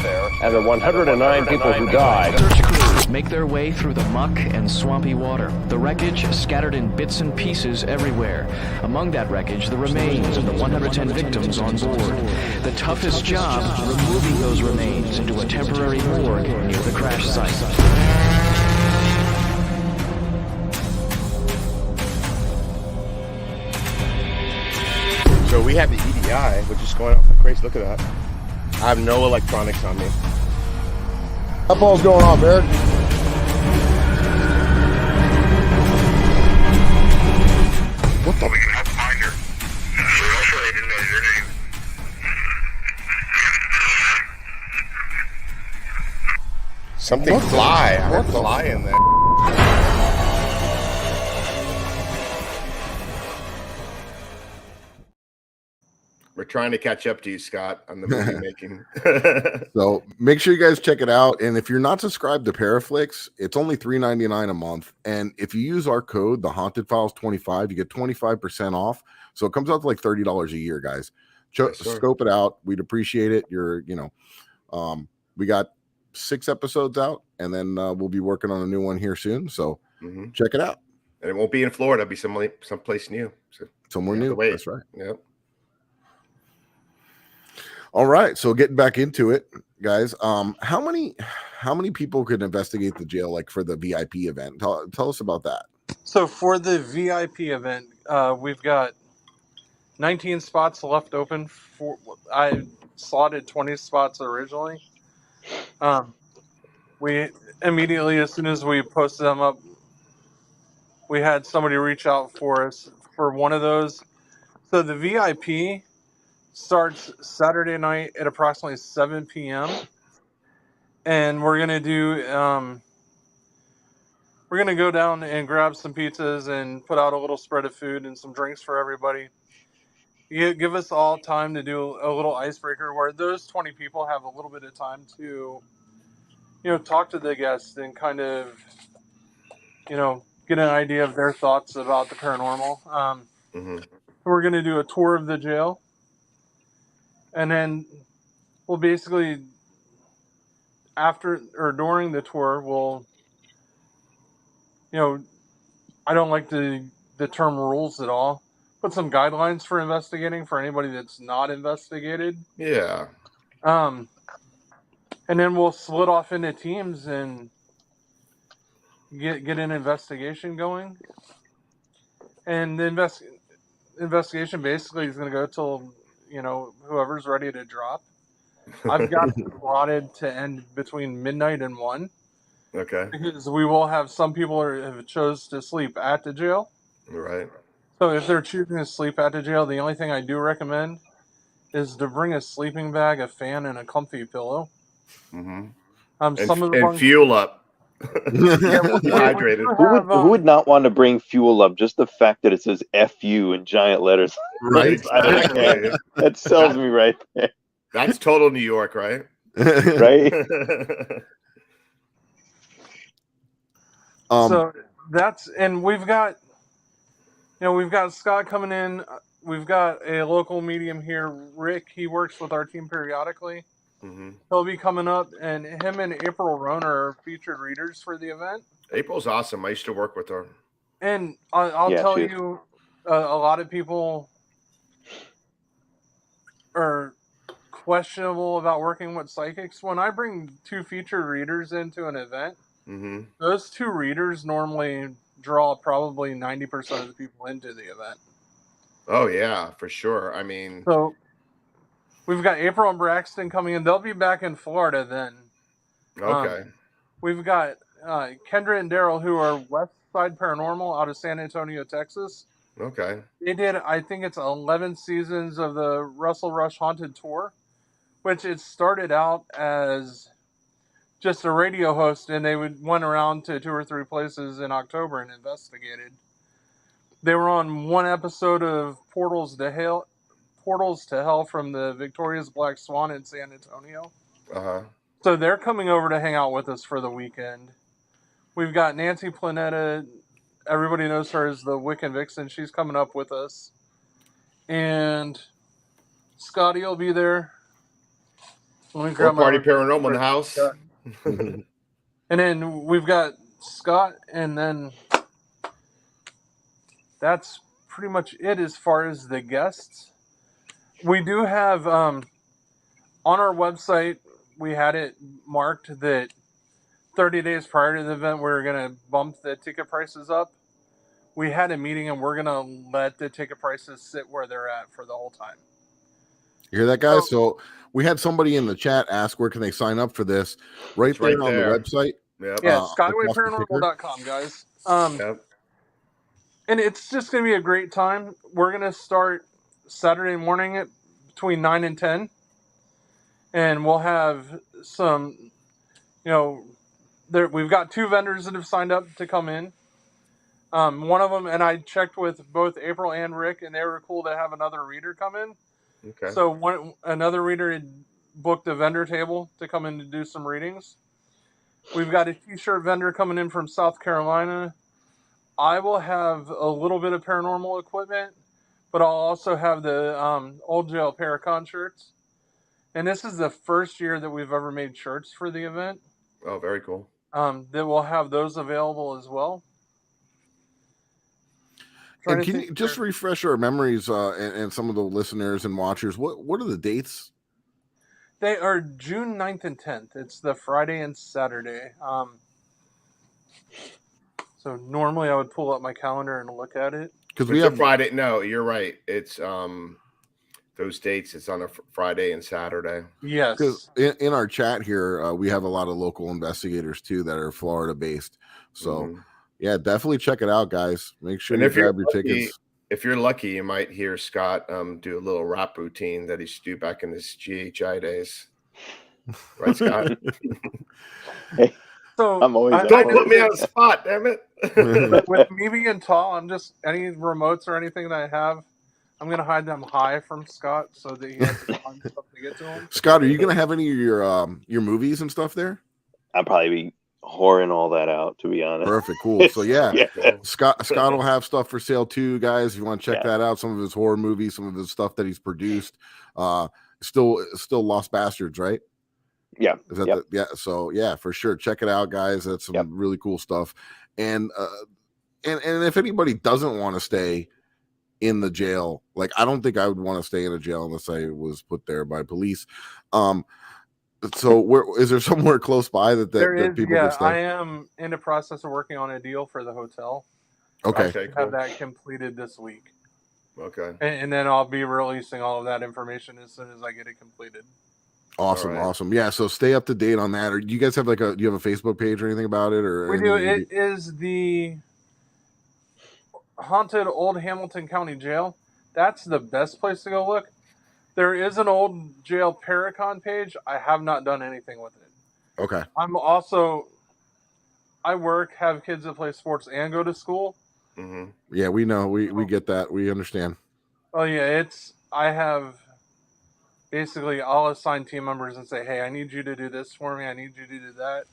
and the 109 people who died. Search crews make their way through the muck and swampy water. The wreckage scattered in bits and pieces everywhere. Among that wreckage, the remains of the 110 victims on board. The toughest job, removing those remains into a temporary morgue near the crash site. So we have the EDI, which is going off like crazy. Look at that. I have no electronics on me. What ball's going on, Eric? What the? We can help find her. So also, I didn't know your name. Something fly. I heard fly in there. We're trying to catch up to you, Scott, on the movie making. So make sure you guys check it out. And if you're not subscribed to Paraflix, it's only $3.99 a month. And if you use our code, the Haunted Files 25, you get 25% off. So it comes out to like $30 a year, guys. Scope it out. We'd appreciate it. We got 6 episodes out, and then we'll be working on a new one here soon. So check it out. And it won't be in Florida. It'll be someplace new. So somewhere new. That's right. Yep. All right, so getting back into it, guys. How many people could investigate the jail, like for the VIP event? Tell us about that. So for the VIP event, we've got 19 spots left open. I slotted 20 spots originally. We immediately, as soon as we posted them up, we had somebody reach out for us for one of those. So the VIP starts Saturday night at approximately 7 p.m. And we're going to do, we're going to go down and grab some pizzas and put out a little spread of food and some drinks for everybody. Give us all time to do a little icebreaker where those 20 people have a little bit of time to, talk to the guests and kind of, get an idea of their thoughts about the paranormal. We're going to do a tour of the jail. And then we'll basically, after or during the tour, we'll, I don't like the term rules at all, put some guidelines for investigating for anybody that's not investigated. Yeah. And then we'll split off into teams and get an investigation going. And the investigation basically is going to go till, whoever's ready to drop. I've got it plotted to end between midnight and 1. Okay. Because we will have some people who have chose to sleep at the jail. Right. So if they're choosing to sleep at the jail, the only thing I do recommend is to bring a sleeping bag, a fan, and a comfy pillow. And Fuel up. Dehydrated. Who would not want to bring fuel up? Just the fact that it says "FU" in giant letters. Right. Exactly. That sells me right there. That's total New York, right? Right. So and we've got Scott coming in. We've got a local medium here, Rick. He works with our team periodically. He'll be coming up, and him and April Roan are featured readers for the event. April's awesome. I used to work with her. And I'll tell you, a lot of people are questionable about working with psychics. When I bring 2 featured readers into an event, those 2 readers normally draw probably 90% of the people into the event. Oh, yeah, for sure. I mean... So... we've got April and Braxton coming in. They'll be back in Florida then. Okay. We've got Kendra and Daryl, who are West Side Paranormal out of San Antonio, Texas. Okay. They did, I think it's 11 seasons of the Russell Rush Haunted Tour. which it started out as just a radio host, and they went around to 2 or 3 places in October and investigated. They were on one episode of Portals to Hell from the Victoria's Black Swan in San Antonio. Uh-huh. So they're coming over to hang out with us for the weekend. We've got Nancy Planetta. Everybody knows her as the Wiccan Vixen. She's coming up with us. And Scotty will be there. Let me grab War Party my Paranormal in the house. And then we've got Scott, and then that's pretty much it as far as the guests. We do have, on our website, we had it marked that 30 days prior to the event, we were going to bump the ticket prices up. We had a meeting, and we're going to let the ticket prices sit where they're at for the whole time. You hear that, guys? So we had somebody in the chat ask where can they sign up for this. Right there on the website. Yep. Yeah, skywayparanormal.com, guys. Yep. And it's just going to be a great time. We're going to start Saturday morning at between 9 and 10. And we'll have some, we've got 2 vendors that have signed up to come in. One of them, and I checked with both April and Rick, and they were cool to have another reader come in. Okay. So another reader had booked a vendor table to come in to do some readings. We've got a t-shirt vendor coming in from South Carolina. I will have a little bit of paranormal equipment, but I'll also have the Old Jail Paracon shirts. And this is the first year that we've ever made shirts for the event. Oh, very cool. That we'll have those available as well. And can you just refresh our memories and some of the listeners and watchers? What are the dates? They are June 9th and 10th. It's the Friday and Saturday. So normally I would pull up my calendar and look at it. Because we have Friday. No, you're right. It's those dates. It's on a Friday and Saturday. Yes. Because in our chat here, we have a lot of local investigators too that are Florida based. So yeah, definitely check it out, guys. Make sure you grab your tickets. If you're lucky, you might hear Scott do a little rap routine that he used to do back in his GHI days. Right, Scott? Hey, so I'm always don't put me on the spot, damn it. With me being tall, I'm just any remotes or anything that I have, I'm gonna hide them high from Scott so that he has to find stuff to get to him. Scott, are you gonna have any of your movies and stuff there? I'll probably be whoring all that out, to be honest. Perfect, cool. So yeah. Scott will have stuff for sale too, guys. If you want to check that out, some of his horror movies, some of his stuff that he's produced. Still Lost Bastards, right? Yeah. Is that so yeah, for sure. Check it out, guys. That's some really cool stuff. And if anybody doesn't want to stay in the jail, like I don't think I would want to stay in a jail unless I was put there by police. So where is there somewhere close by that people can stay? I am in the process of working on a deal for the hotel. Okay. Cool. Have that completed this week. Okay. And then I'll be releasing all of that information as soon as I get it completed. Awesome, awesome. Yeah, so stay up to date on that. Or do you guys have do you have a Facebook page or anything about it? Or we do. It is the Haunted Old Hamilton County Jail. That's the best place to go look. There is an Old Jail Paracon page. I have not done anything with it. Okay. I work, have kids that play sports, and go to school. Mm-hmm. Yeah, we know. We get that. We understand. Oh yeah, I have basically I'll assign team members and say, hey, I need you to do this for me. I need you to do that.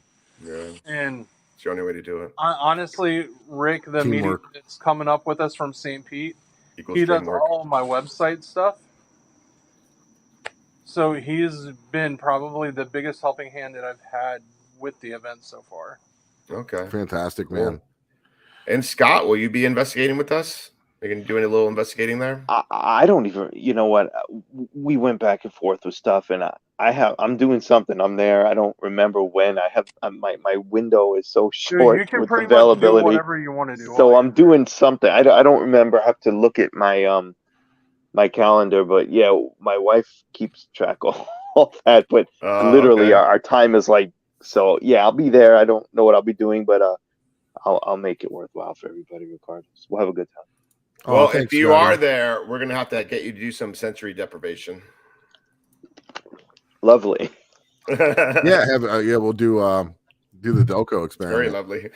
Yeah. And it's the only way to do it. Honestly, Rick, the meeting that's coming up with us from St. Pete, he does all of my website stuff. So he's been probably the biggest helping hand that I've had with the event so far. Okay. Fantastic, man. Cool. And Scott, will you be investigating with us? Are you going to do any little investigating there? I don't even, you know what? We went back and forth with stuff, and I'm doing something. I'm there. I don't remember when. My window is so short. You can with pretty availability. much do whatever you want to do. So I'm doing something. I don't remember. I have to look at my my calendar, but yeah, my wife keeps track of all that. But literally, our time is like, so yeah, I'll be there. I don't know what I'll be doing, but I'll make it worthwhile for everybody regardless. We'll have a good time. Well, if you are there, we're going to have to get you to do some sensory deprivation. Lovely. Yeah, we'll do the Delco experiment. Very lovely.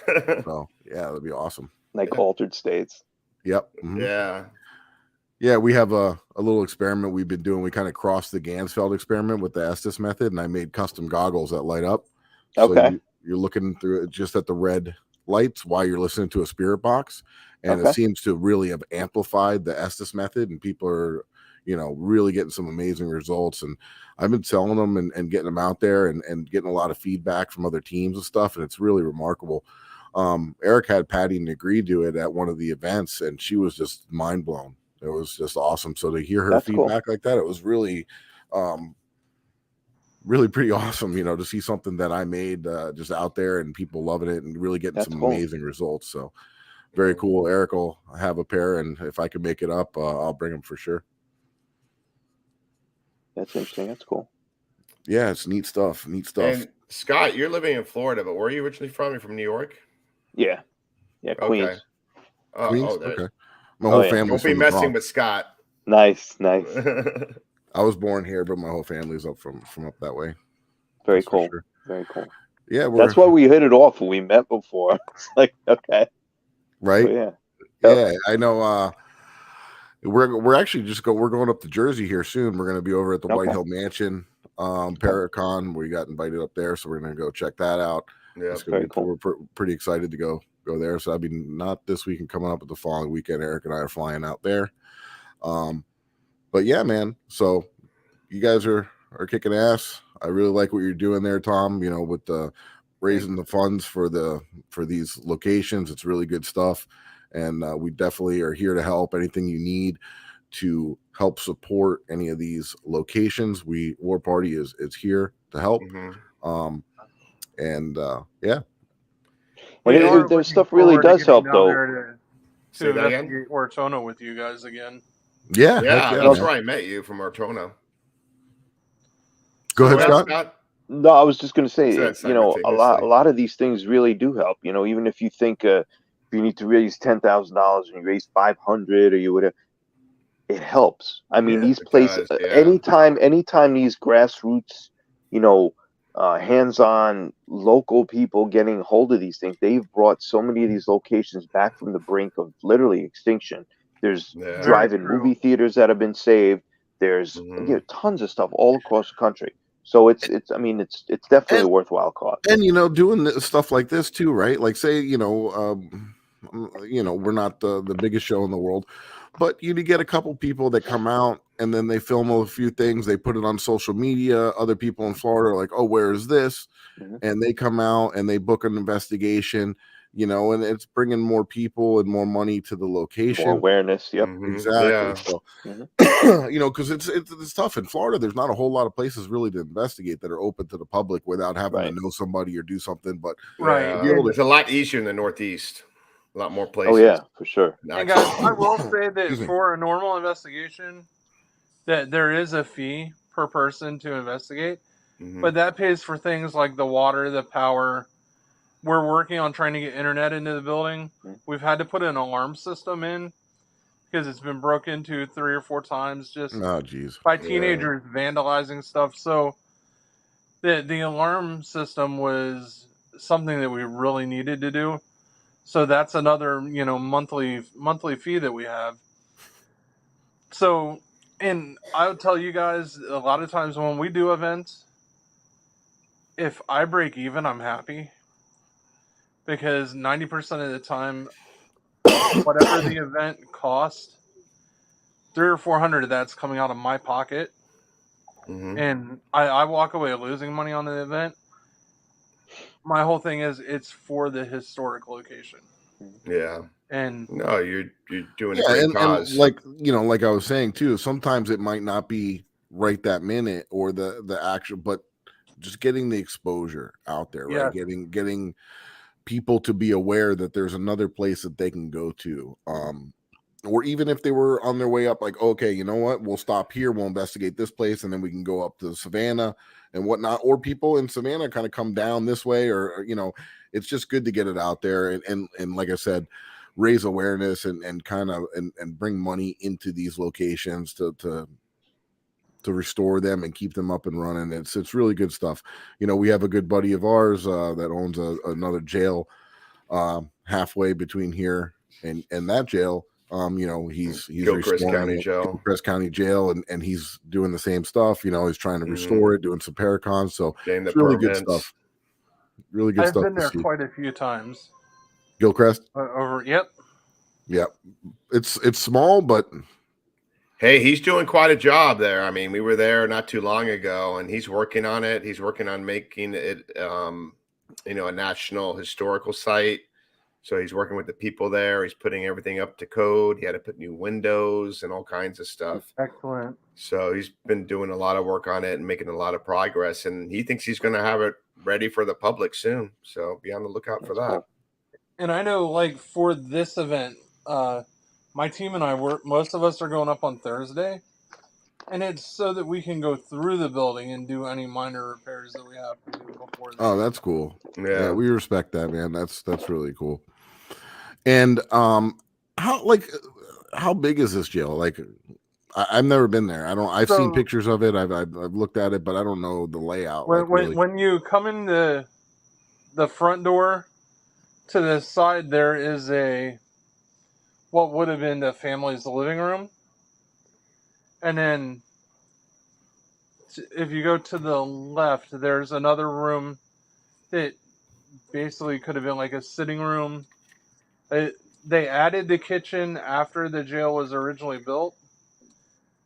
So yeah, that'd be awesome. Like altered states. Yep. Mhm. Yeah. Yeah, we have a little experiment we've been doing. We kind of crossed the Gansfeld experiment with the Estes method, and I made custom goggles that light up. So Okay. you're looking through it just at the red lights while you're listening to a spirit box, and it Okay. seems to really have amplified the Estes method, and people are, really getting some amazing results. And I've been selling them and getting them out there and getting a lot of feedback from other teams and stuff, and it's really remarkable. Eric had Patty Negree do it at one of the events, and she was just mind blown. It was just awesome. So to hear her That's cool. feedback like that, it was really, really pretty awesome, to see something that I made just out there and people loving it and really getting That's some cool. amazing results. So very cool. Eric will have a pair, and if I can make it up, I'll bring them for sure. That's interesting. That's cool. Yeah, it's neat stuff. And Scott, you're living in Florida, but where are you originally from? You're from New York? Yeah. Queens. Okay. Queens? There's- Okay. My whole yeah. family's Don't be from the messing Bronx. with Scott. Nice. I was born here, but my whole family's up from up that way. Very That's for cool. sure. Very cool. Yeah, That's why we hit it off when we met before. It's like, okay. right. So, yeah. Yeah, I know. We're actually we're going up to Jersey here soon. We're going to be over at the White Okay. Hill Mansion, Paracon. We got invited up there, so we're going to go check that out. Yeah. It's gonna Very be, cool. We're pretty excited to go there. So I mean, not this week and coming up, but the following weekend, Eric and I are flying out there. But yeah, man. So you guys are kicking ass. I really like what you're doing there, Tom. With the raising the funds for these locations, it's really good stuff. And we definitely are here to help. Anything you need to help support any of these locations, War Party is here to help. Mm-hmm. And yeah. And their stuff really does help, though. To Say that again? investigate Ortona with you guys again. Yeah, Yeah, man. that's where I met you, from Ortona. Go ahead, Well, Scott. No, I was just going to say, Said a simultaneously. lot of these things really do help. Even if you think if you need to raise $10,000 and you raise 500 or you would, it helps. I mean, Yeah, these it places, does, yeah. anytime these grassroots, hands-on local people getting hold of these things, they've brought so many of these locations back from the brink of literally extinction. There's Yeah. drive-in Very true. movie theaters that have been saved. There's Mhm. tons of stuff all across the country. So it's definitely a worthwhile cause. And doing stuff like this too, right? Like say, we're not the biggest show in the world, but you get a couple people that come out and then they film a few things, they put it on social media. Other people in Florida are like, oh, where is this? Mhm. And they come out and they book an investigation, and it's bringing more people and more money to the location. More awareness. Yep. Mhm. Exactly. Yeah. So, Mhm. because it's tough in Florida. There's not a whole lot of places really to investigate that are open to the public without having Right. to know somebody or do something. But Right. Yeah. be able to- It's a lot easier in the Northeast. A lot more places. Oh yeah, for sure. And guys, I will say that Excuse me. for a normal investigation, that there is a fee per person to investigate, Mhm. but that pays for things like the water, the power. We're working on trying to get internet into the building. We've had to put an alarm system in because it's been broken into 3 or 4 times just oh, geez. by teenagers vandalizing stuff. So the alarm system was something that we really needed to do. So that's another, monthly fee that we have. So, and I would tell you guys, a lot of times when we do events, if I break even, I'm happy. Because 90% of the time, whatever the event cost, 300 or 400 of that's coming out of my pocket. Mhm. And I walk away losing money on the event. My whole thing is it's for the historic location. Yeah. And No, you're doing a Yeah, great and cause. like like I was saying too, sometimes it might not be right that minute or the actual, but just getting the exposure out there, right? Yeah. Getting people to be aware that there's another place that they can go to. Or even if they were on their way up, like, okay, you know what, we'll stop here, we'll investigate this place, and then we can go up to Savannah and whatnot. Or people in Savannah kind of come down this way, or it's just good to get it out there and like I said, raise awareness and kind of and bring money into these locations to restore them and keep them up and running. It's really good stuff. You know, we have a good buddy of ours that owns another jail halfway between here and that jail. You know, he's Gilchrist restoring County it, Jail. Gilchrist County Jail, and he's doing the same stuff. You know, he's trying to restore it, doing some Paracon. So Getting the it's really good permits. stuff. Really good I've stuff been to there see. quite a few times. Gilchrist. Yep. Yeah, it's small, but Hey, he's doing quite a job there. I mean, we were there not too long ago, and he's working on it. He's working on making it, you know, a national historical site. So he's working with the people there. He's putting everything up to code. He had to put new windows and all kinds of stuff. Excellent. So he's been doing a lot of work on it and making a lot of progress. And he thinks he's going to have it ready for the public soon. So be on the lookout for that. Cool. And I know, like, for this event, my team and I, most of us are going up on Thursday. And it's so that we can go through the building and do any minor repairs that we have to do before. Oh, that's cool. Yeah, we respect that, man. That's really cool. And how big is this jail? Like, I've never been there. I've seen pictures of it. I've looked at it, but I don't know the layout. When you come in the front door, to the side there is what would have been the family's living room. And then if you go to the left, there's another room that basically could have been like a sitting room. They added the kitchen after the jail was originally built.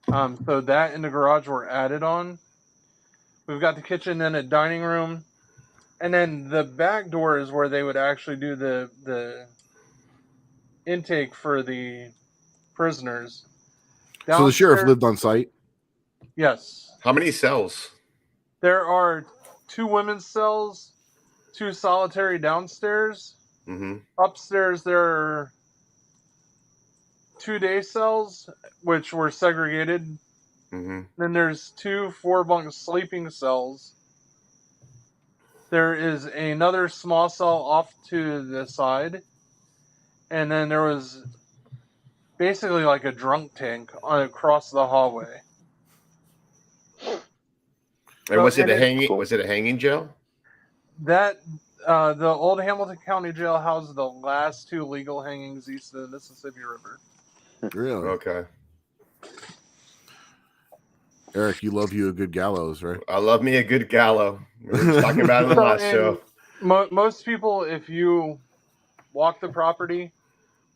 So that and the garage were added on. We've got the kitchen, then a dining room. And then the back door is where they would actually do the intake for the prisoners. So the sheriff lived on site? Yes. How many cells? There are 2 women's cells, 2 solitary downstairs. Mm-hmm. Upstairs, there are 2 day cells, which were segregated. Mm-hmm. Then there's 2 4-bunk sleeping cells. There is another small cell off to the side. And then there was basically like a drunk tank across the hallway. And was it a hanging jail? That the old Hamilton County Jail housed the last 2 legal hangings east of the Mississippi River. Really? Okay. Eric, you love you a good gallows, right? I love me a good gallows. We were just talking about it in the last show. Most people, if you walk the property,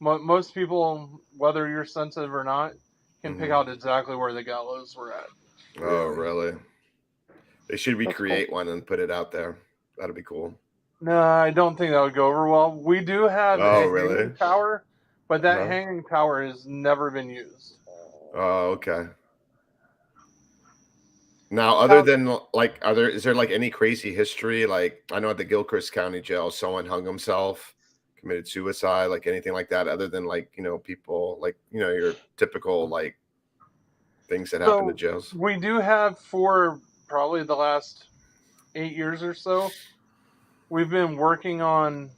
most people, whether you're sensitive or not, can pick out exactly where the gallows were at. Oh, really? They should recreate one and put it out there. That'd be cool. No, I don't think that would go over well. We do have a hanging tower, but that hanging tower has never been used. Oh, okay. Now, other than like, is there like any crazy history? Like, I know at the Gilchrist County Jail, someone hung himself, committed suicide, like anything like that, other than like, you know, people like, you know, your typical like things that happen to jails. We do have, for probably the last 8 years or so, we've been working on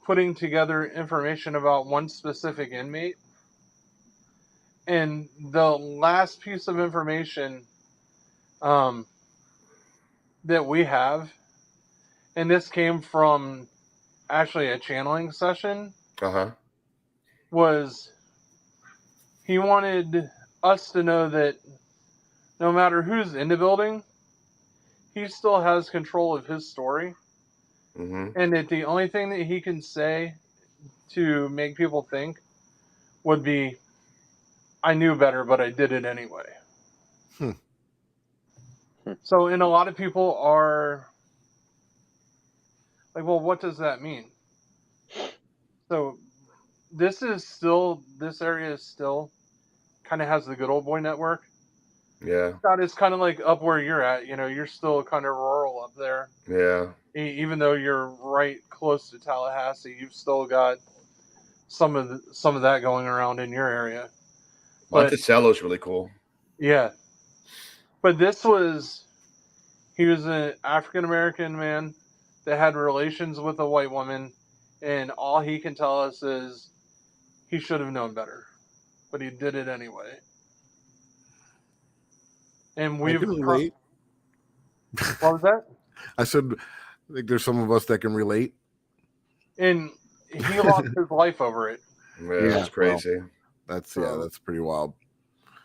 putting together information about one specific inmate. And the last piece of information that we have, and this came from actually a channeling session, was he wanted us to know that no matter who's in the building, he still has control of his story. Mm-hmm. And that the only thing that he can say to make people think would be, I knew better, but I did it anyway. So, and a lot of people are like, well, what does that mean? So this area is still kind of has the good old boy network. Yeah. It's kind of like up where you're at. You know, you're still kind of rural up there. Yeah. Even though you're right close to Tallahassee, you've still got some of that going around in your area. Monticello's really cool. Yeah. But he was an African-American man that had relations with a white woman, and all he can tell us is he should have known better, but he did it anyway. And I we've can relate. what was that? I said, I think there's some of us that can relate. And he lost his life over it. Yeah, that's crazy. That's So- that's pretty wild.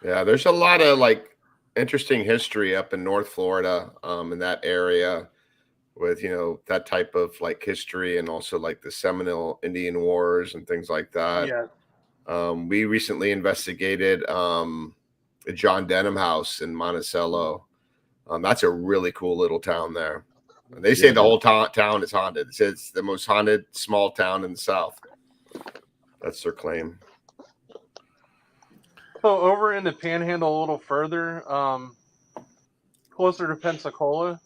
Yeah, there's a lot of like interesting history up in North Florida, in that area, with that type of like history, and also like the Seminole Indian Wars and things like that. Yeah. We recently investigated the John Denham house in Monticello. That's a really cool little town there. And they say the whole town is haunted. It's the most haunted small town in the South. That's their claim. So over in the Panhandle a little further, closer to Pensacola,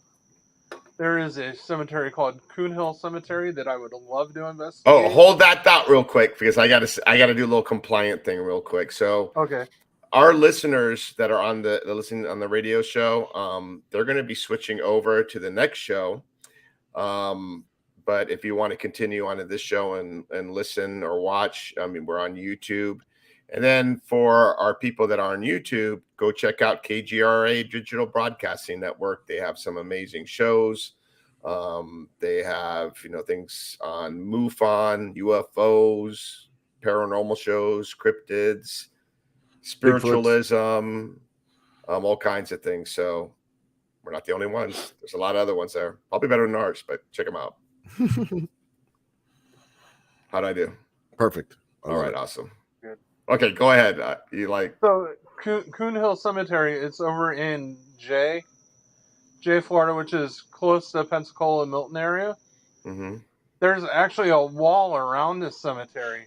there is a cemetery called Coon Hill Cemetery that I would love to investigate. Oh, hold that thought real quick, because I gotta do a little compliant thing real quick. So Okay. our listeners that are on the listening on the radio show, they're going to be switching over to the next show. But if you want to continue on to this show and listen or watch, I mean, we're on YouTube. And then for our people that are on YouTube, go check out KGRA Digital Broadcasting Network. They have some amazing shows. They have, things on MUFON, UFOs, paranormal shows, cryptids, spiritualism, all kinds of things. So we're not the only ones. There's a lot of other ones there. Probably better than ours, but check them out. How'd I do? Perfect. All right, awesome. Good. Okay, go ahead. So Coon Hill Cemetery, it's over in Jay, Florida, which is close to Pensacola, Milton area. Mm-hmm. There's actually a wall around this cemetery,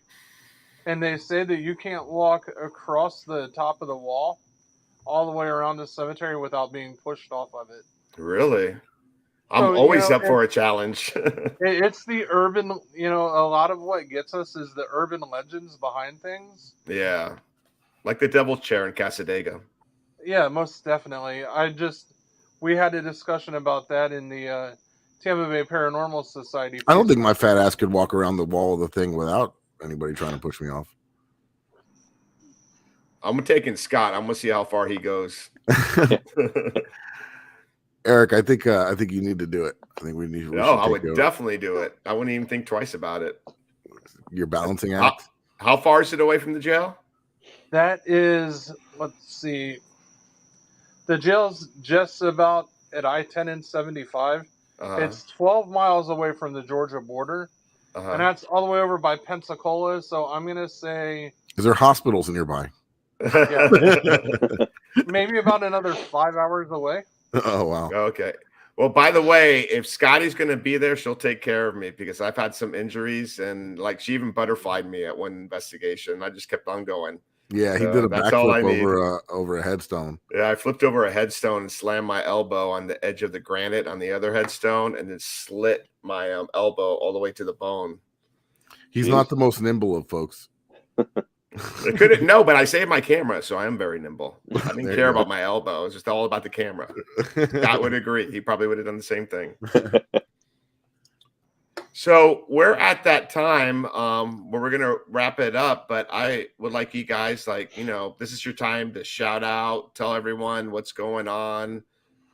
and they say that you can't walk across the top of the wall all the way around the cemetery without being pushed off of it. Really? I'm always up for a challenge. It's the urban, a lot of what gets us is the urban legends behind things. Yeah. Like the Devil's Chair in Casadega. Yeah, most definitely. We had a discussion about that in the Tampa Bay Paranormal Society. I don't think my fat ass could walk around the wall of the thing without anybody trying to push me off. I'm taking Scott. I'm gonna see how far he goes. Eric, I think you need to do it. I think we need. I would definitely do it. I wouldn't even think twice about it. Your balancing act. How far is it away from the jail? That is, let's see. The jail's just about at I-10 and 75. It's 12 miles away from the Georgia border, and that's all the way over by Pensacola. So I'm gonna say. Is there hospitals nearby? Yeah. Maybe about another 5 hours away. Oh, wow. Okay. Well, by the way, if Scotty's going to be there, she'll take care of me, because I've had some injuries, and like she even butterflied me at one investigation. I just kept on going. Yeah, he did a backflip over a headstone. Yeah, I flipped over a headstone and slammed my elbow on the edge of the granite on the other headstone, and then slit my elbow all the way to the bone. He's not the most nimble of folks. No, but I saved my camera, so I am very nimble. I didn't care about my elbow. It's just all about the camera. Scott would agree. He probably would have done the same thing. So we're at that time where we're going to wrap it up, but I would like you guys, this is your time to shout out, tell everyone what's going on,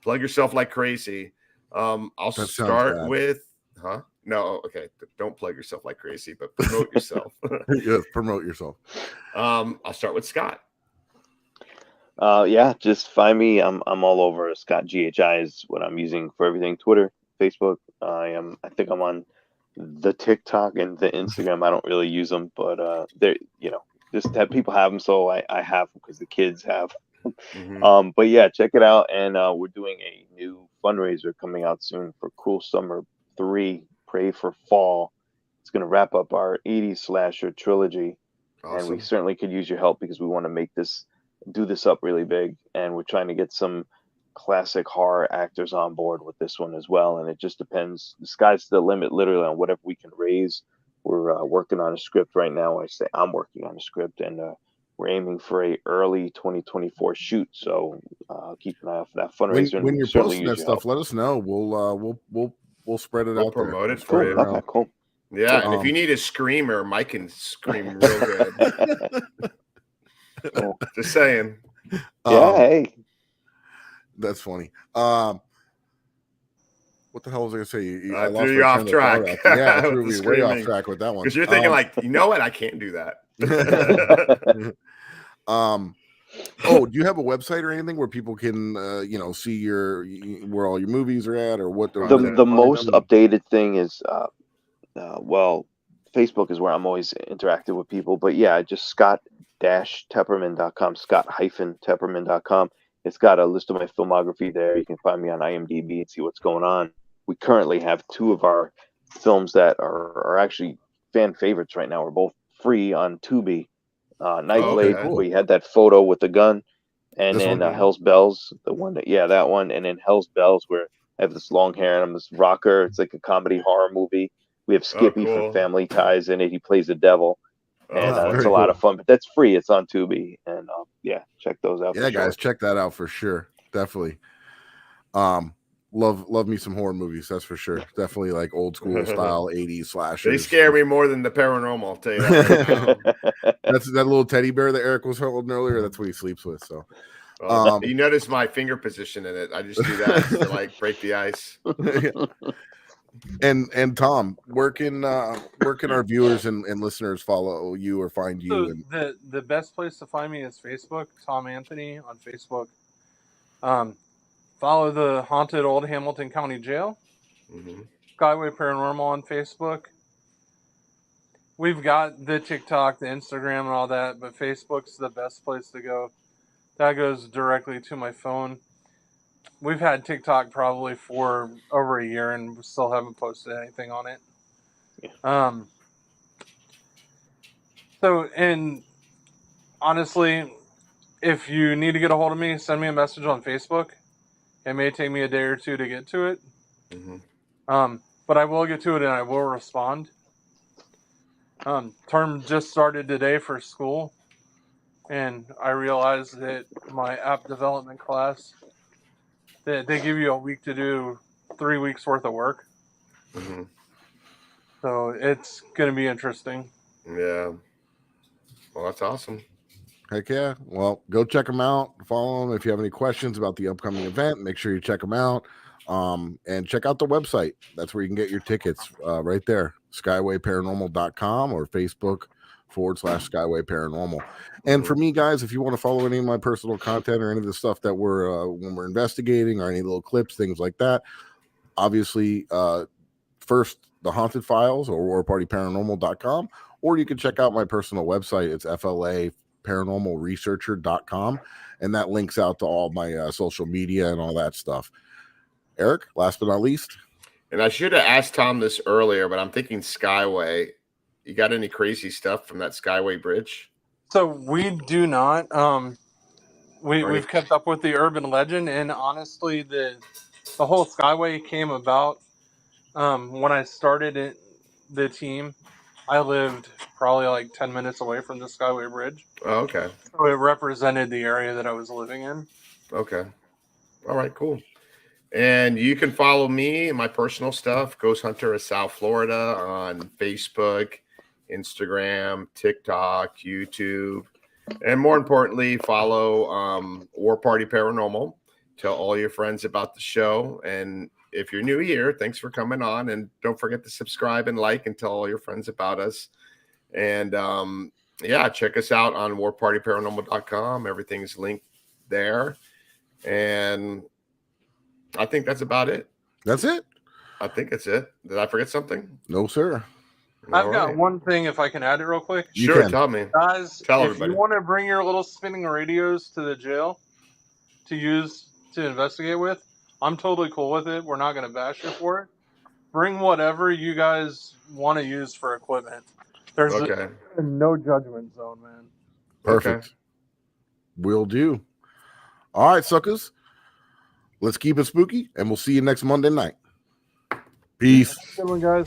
plug yourself like crazy. I'll start with, No, okay. Don't plug yourself like crazy, but promote yourself. Yes, promote yourself. I'll start with Scott. Yeah, just find me. I'm all over. Scott GHI is what I'm using for everything. Twitter, Facebook. I think I'm on the TikTok and the Instagram. I don't really use them, but they're just have people have them, so I have them because the kids have. Mm-hmm. But yeah, check it out. And we're doing a new fundraiser coming out soon for Cool Summer 3. Pray for Fall. It's going to wrap up our 80s slasher trilogy. Awesome. And we certainly could use your help, because we want to do this up really big. And we're trying to get some classic horror actors on board with this one as well. And it just depends. The sky's the limit, literally, on whatever we can raise. We're working on a script right now. I'm working on a script, and we're aiming for a early 2024 shoot. So keep an eye out for that fundraiser. When you're posting that stuff, let us know. We'll spread it out. Promote there. it for you. Okay, cool. Yeah, and if you need a screamer, Mike can scream real good. Cool. Just saying. Yeah, hey. That's funny. What the hell was I going to say? I threw you off track. Yeah, I threw me way off track with that one. Because you're thinking you know what? I can't do that. Oh, do you have a website or anything where people can, see where all your movies are at, or what the most updated thing is, Facebook is where I'm always interactive with people. But yeah, just Scott-Tepperman.com, Scott-Tepperman.com. It's got a list of my filmography there. You can find me on IMDb and see what's going on. We currently have 2 of our films that are actually fan favorites right now. We're both free on Tubi. Nightblade, where you had that photo with the gun, and then Hell's Bells, that one, and then Hell's Bells, where I have this long hair and I'm this rocker. It's like a comedy horror movie. We have Skippy from Family Ties in it. He plays the devil, and it's a lot of fun. But that's free. It's on Tubi, and check those out. Yeah, guys, check that out for sure. Definitely. Love me some horror movies, that's for sure. Definitely like old school style 80s slashers. They scare me more than the paranormal, I'll tell you that. That's that little teddy bear that Eric was holding earlier. That's what he sleeps with. So you notice my finger position in it. I just do that to break the ice. And Tom, where can our viewers and listeners follow you or find you? So the best place to find me is Facebook, Tom Anthony on Facebook. Follow the Haunted Old Hamilton County Jail. Skyway Paranormal on Facebook. We've got the TikTok, the Instagram, and all that, but Facebook's the best place to go. That goes directly to my phone. We've had TikTok probably for over a year and still haven't posted anything on it. And honestly, if you need to get a hold of me, send me a message on Facebook. It may take me a day or two to get to it. But I will get to it and I will respond. Term just started today for school, and I realized that my app development class, that they give you a week to do 3 weeks worth of work. So it's going to be interesting. Yeah. Well, that's awesome. Heck yeah. Well, go check them out. Follow them. If you have any questions about the upcoming event, make sure you check them out. And check out the website. That's where you can get your tickets right there. skywayparanormal.com or Facebook.com/Skyway Paranormal. And for me, guys, if you want to follow any of my personal content or any of the stuff that when we're investigating or any little clips, things like that, obviously, first, the Haunted Files or warpartyparanormal.com, or you can check out my personal website. It's FLAparanormalresearcher.com, and that links out to all my social media and all that stuff. Eric, last but not least. And I should have asked Tom this earlier, but I'm thinking Skyway. You got any crazy stuff from that Skyway bridge? So we do not. We've kept up with the urban legend, and honestly, the whole Skyway came about when I started the team. I lived probably 10 minutes away from the Skyway Bridge. Oh, okay. So it represented the area that I was living in. Okay. All right, cool. And you can follow me and my personal stuff, Ghost Hunter of South Florida, on Facebook, Instagram, TikTok, YouTube. And more importantly, follow War Party Paranormal. Tell all your friends about the show. And if you're new here, thanks for coming on. And don't forget to subscribe and like and tell all your friends about us. And check us out on warpartyparanormal.com. Everything's linked there. And I think that's about it. That's it? I think it's it. Did I forget something? No, sir. I've got one thing, if I can add it real quick. Sure, tell me. Guys, tell if everybody. You want to bring your little spinning radios to the jail to use to investigate with, I'm totally cool with it. We're not going to bash you for it. Bring whatever you guys want to use for equipment. There's no judgment zone, man. Perfect. Okay. Will do. All right, suckers. Let's keep it spooky, and we'll see you next Monday night. Peace. Good one, guys.